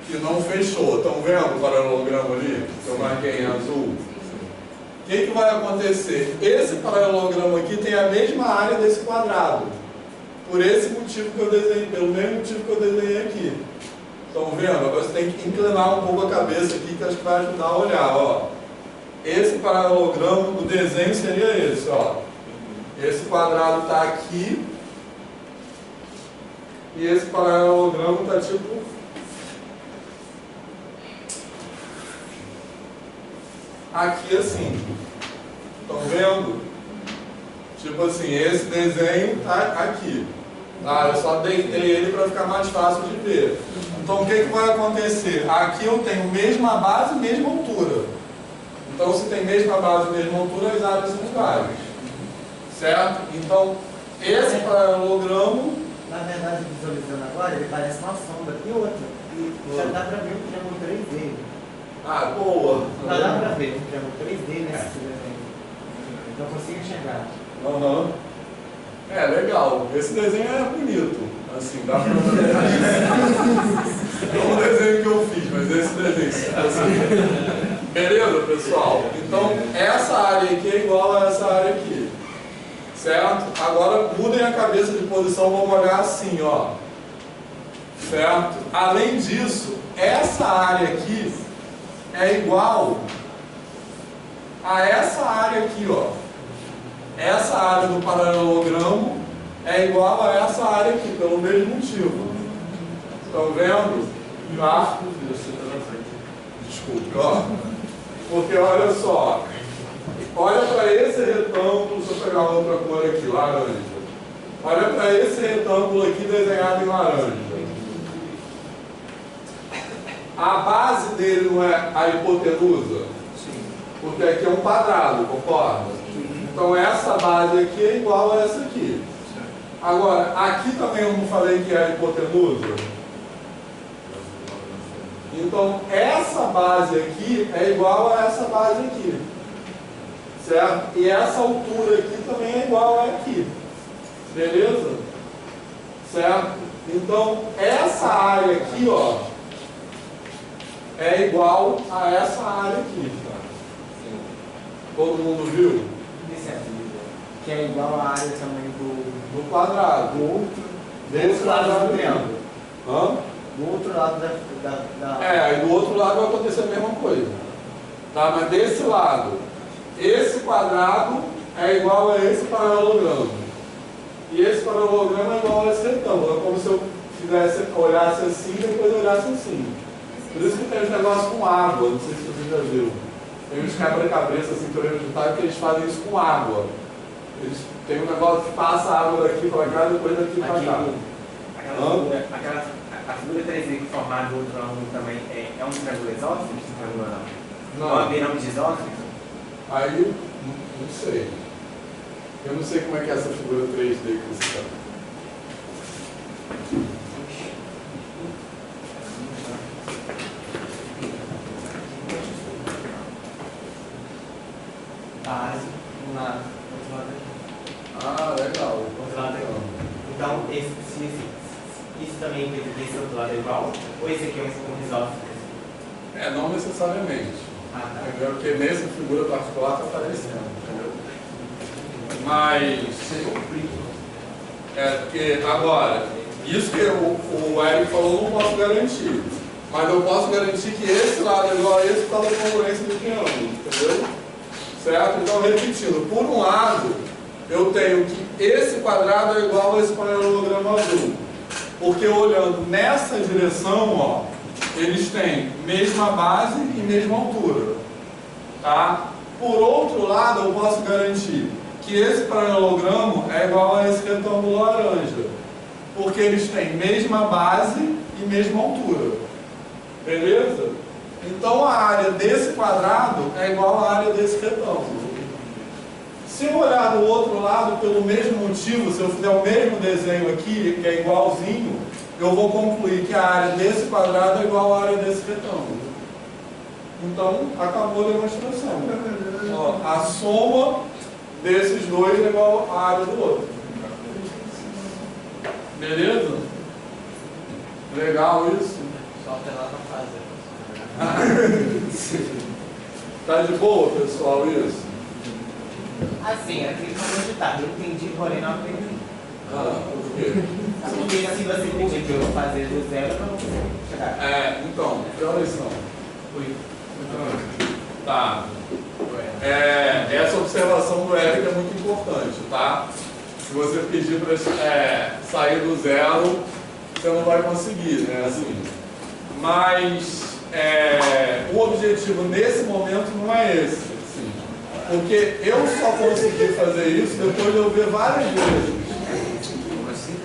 Que não fechou. Estão vendo o paralelogramo ali? Que eu marquei em azul. O que vai acontecer? Esse paralelogramo aqui tem a mesma área desse quadrado. Por esse motivo que eu desenhei, pelo mesmo motivo que eu desenhei aqui. Estão vendo? Agora você tem que inclinar um pouco a cabeça aqui, que acho que vai ajudar a olhar, ó. Esse paralelogramo, o desenho seria esse, ó. Esse quadrado está aqui. E esse paralelogramo está tipo... aqui assim. Estão vendo? Tipo assim, esse desenho está aqui. Tá? Eu só deitei ele para ficar mais fácil de ver. Então o que vai acontecer? Aqui eu tenho mesma base e mesma altura. Então se tem mesma base e mesma altura, as áreas são iguais. Certo? Então, esse paralelogramo... Na verdade, visualizando agora, ele parece uma sombra e outra. E já dá para ver um triângulo 3D. Ah, boa! Já dá para ver um triângulo 3D nesse desenho. Então eu consigo enxergar. Uhum. Legal. Esse desenho é bonito. Assim, dá pra ver. Não o desenho que eu fiz, mas esse desenho. Assim, Beleza, pessoal? Então, essa área aqui é igual a essa área aqui. Certo? Agora, mudem a cabeça de posição, vamos olhar assim, ó. Certo? Além disso, essa área aqui é igual a essa área aqui, ó. Essa área do paralelogramo é igual a essa área aqui, pelo mesmo motivo. Estão vendo? Tá? Desculpa, ó. Porque olha só. Olha para esse retângulo, deixa eu pegar outra cor aqui, laranja. Olha para esse retângulo aqui desenhado em laranja. A base dele não é a hipotenusa? Sim. Porque aqui é um quadrado, concorda? Então essa base aqui é igual a essa aqui. Agora, aqui também eu não falei que é a hipotenusa? Então essa base aqui é igual a essa base aqui. Certo? E essa altura aqui também é igual a aqui. Beleza? Certo? Então essa área aqui, ó, é igual a essa área aqui. Todo mundo viu? Que é igual a área também do quadrado. Do outro. Desse quadrado do triângulo. Hã? Do outro lado da... É, e do outro lado vai acontecer a mesma coisa. Tá? Mas desse lado, esse quadrado é igual a esse paralelogramo. E esse paralelogramo é igual a esse retângulo. É como se eu olhasse assim e depois olhasse assim. Por isso que tem os negócios com água, não sei se vocês já viram. Tem uns quebra-cabeça assim, que eles fazem isso com água. Eles têm um negócio que passa a água daqui para cá e depois daqui para cá. A figura 3D que formada do outro ângulo também é um triângulo isósceles? Não. Não é pirâmide isósceles? Aí, não sei. Eu não sei como é que é essa figura 3D que você está. Ah, legal. Então, isso também implica que esse outro lado é igual? Ou esse aqui é um isósceles? Não necessariamente. Entendeu? Porque nessa figura particular está aparecendo. Entendeu? Mas. Porque agora, isso que o Eric falou, eu não posso garantir. Mas eu posso garantir que esse lado é igual a esse por causa da congruência do triângulo. Entendeu? Certo? Então, repetindo, por um lado, eu tenho que esse quadrado é igual a esse paralelogramo azul. Porque olhando nessa direção, ó, eles têm mesma base e mesma altura. Tá? Por outro lado, eu posso garantir que esse paralelogramo é igual a esse retângulo laranja. Porque eles têm mesma base e mesma altura. Beleza? Então a área desse quadrado é igual à área desse retângulo. Se eu olhar do outro lado, pelo mesmo motivo, se eu fizer o mesmo desenho aqui, que é igualzinho, eu vou concluir que a área desse quadrado é igual à área desse retângulo. Então, acabou a demonstração. Ó, a soma desses dois é igual à área do outro. Beleza? Legal isso? Só tem lá pra fazer. Tá de boa, pessoal, isso? Assim, aqui como digitar, eu entendi, porém não aprendi. Por quê? Porque se você pedir que eu vou fazer do zero, eu não vou chegar. Então, presta atenção. Tá. Essa observação do Eric é muito importante, tá? Se você pedir para sair do zero, você não vai conseguir, né? Assim. Mas o objetivo nesse momento não é esse. Assim, porque eu só consegui fazer isso depois de eu ver várias vezes.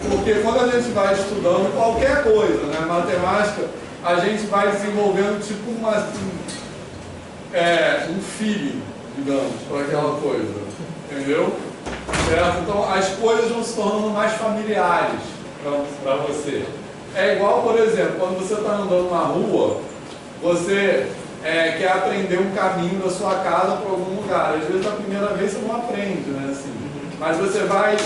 Porque quando a gente vai estudando qualquer coisa, né, matemática, a gente vai desenvolvendo tipo um feeling, digamos, para aquela coisa. Entendeu? Certo? Então as coisas vão se tornando mais familiares para você. É igual, por exemplo, quando você está andando na rua, você quer aprender um caminho da sua casa para algum lugar. Às vezes, a primeira vez você não aprende, né? Assim, mas você vai...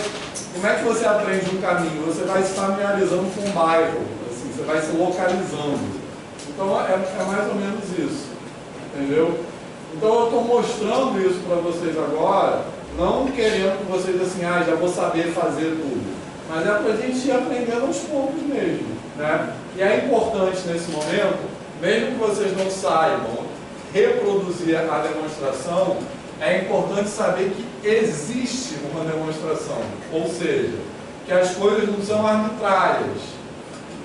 Como é que você aprende um caminho? Você vai se familiarizando com o bairro, assim, você vai se localizando. Então, é mais ou menos isso. Entendeu? Então eu estou mostrando isso para vocês agora, não querendo que vocês assim, já vou saber fazer tudo. Mas é para a gente ir aprendendo aos poucos mesmo, né? E é importante nesse momento, mesmo que vocês não saibam reproduzir a demonstração, é importante saber que existe uma demonstração. Ou seja, que as coisas não são arbitrárias.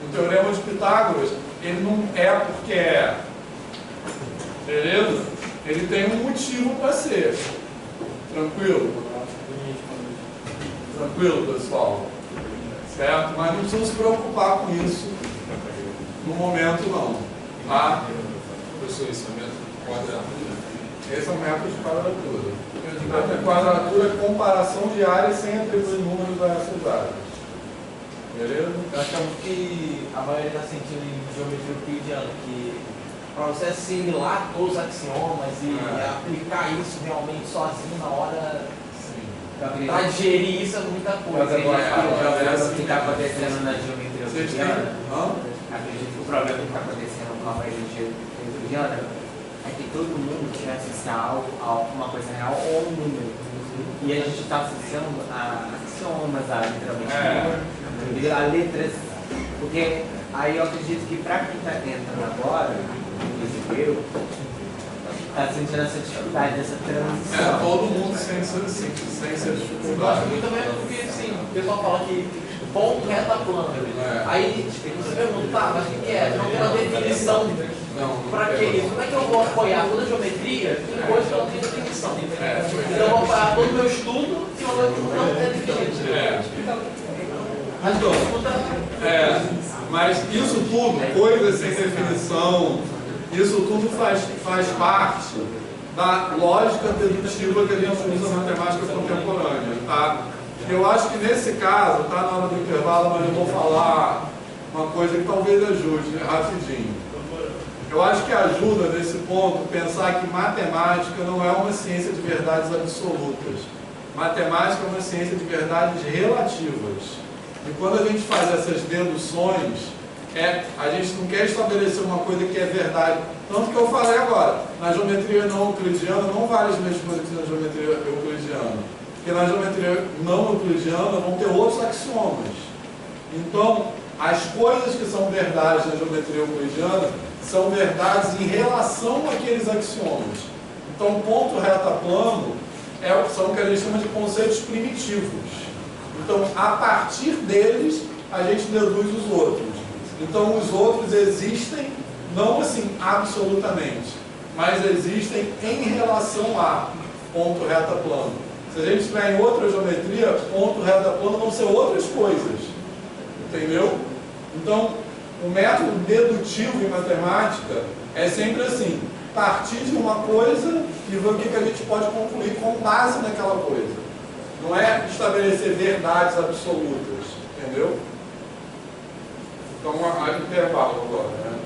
O Teorema de Pitágoras, ele não é porque é. Beleza? Ele tem um motivo para ser. Tranquilo? Tranquilo, pessoal? Certo? Mas não precisam se preocupar com isso no momento, não. Tá? Professor, esse é o método de quadratura? Esse é o método de quadratura. A quadratura é comparação de áreas sem atribuir números a essas áreas. Beleza? Eu acho que a maioria está sentindo em geometria euclidiana, que para você assimilar todos os axiomas e aplicar isso realmente sozinho na hora, para digerir isso é muita coisa. O que está acontecendo na geometria euclidiana, acredito que o problema que está acontecendo com a geometria euclidiana é que todo mundo quer associar algo a uma coisa real ou um número. E a gente está associando a axiomas, a literalmente a letras, porque aí eu acredito que para quem está entrando agora, inclusive eu, está sentindo essa dificuldade, essa transição. Todo mundo sente essa dificuldade. Eu acho muito também porque, assim, o pessoal fala que ponto, reta, plano. Aí você pergunta, mas o que é? Não tem uma definição para que isso. Como é que eu vou apoiar toda a geometria em coisas que não tem definição? Então eu vou apoiar todo o meu estudo se uma coisa não tem definição. Mas isso tudo, coisas sem definição, isso tudo faz parte da lógica dedutiva que a gente usa na matemática contemporânea, tá? Eu acho que nesse caso, tá na hora do intervalo, mas eu vou falar uma coisa que talvez ajude, rapidinho. Eu acho que ajuda nesse ponto pensar que matemática não é uma ciência de verdades absolutas. Matemática é uma ciência de verdades relativas. E quando a gente faz essas deduções, a gente não quer estabelecer uma coisa que é verdade. Tanto que eu falei agora, na geometria não euclidiana não vale as mesmas coisas que na geometria euclidiana. Porque na geometria não euclidiana vão ter outros axiomas. Então, as coisas que são verdades na geometria euclidiana são verdades em relação àqueles axiomas. Então, ponto, reta, plano são o que a gente chama de conceitos primitivos. Então, a partir deles, a gente deduz os outros. Então, os outros existem, não assim, absolutamente, mas existem em relação a ponto, reta, plano. Se a gente estiver em outra geometria, ponto, reta, plano vão ser outras coisas. Entendeu? Então, o método dedutivo em matemática é sempre assim, partir de uma coisa e ver o que a gente pode concluir com base naquela coisa. Não é estabelecer verdades absolutas, entendeu? Então, há intervalo agora, né?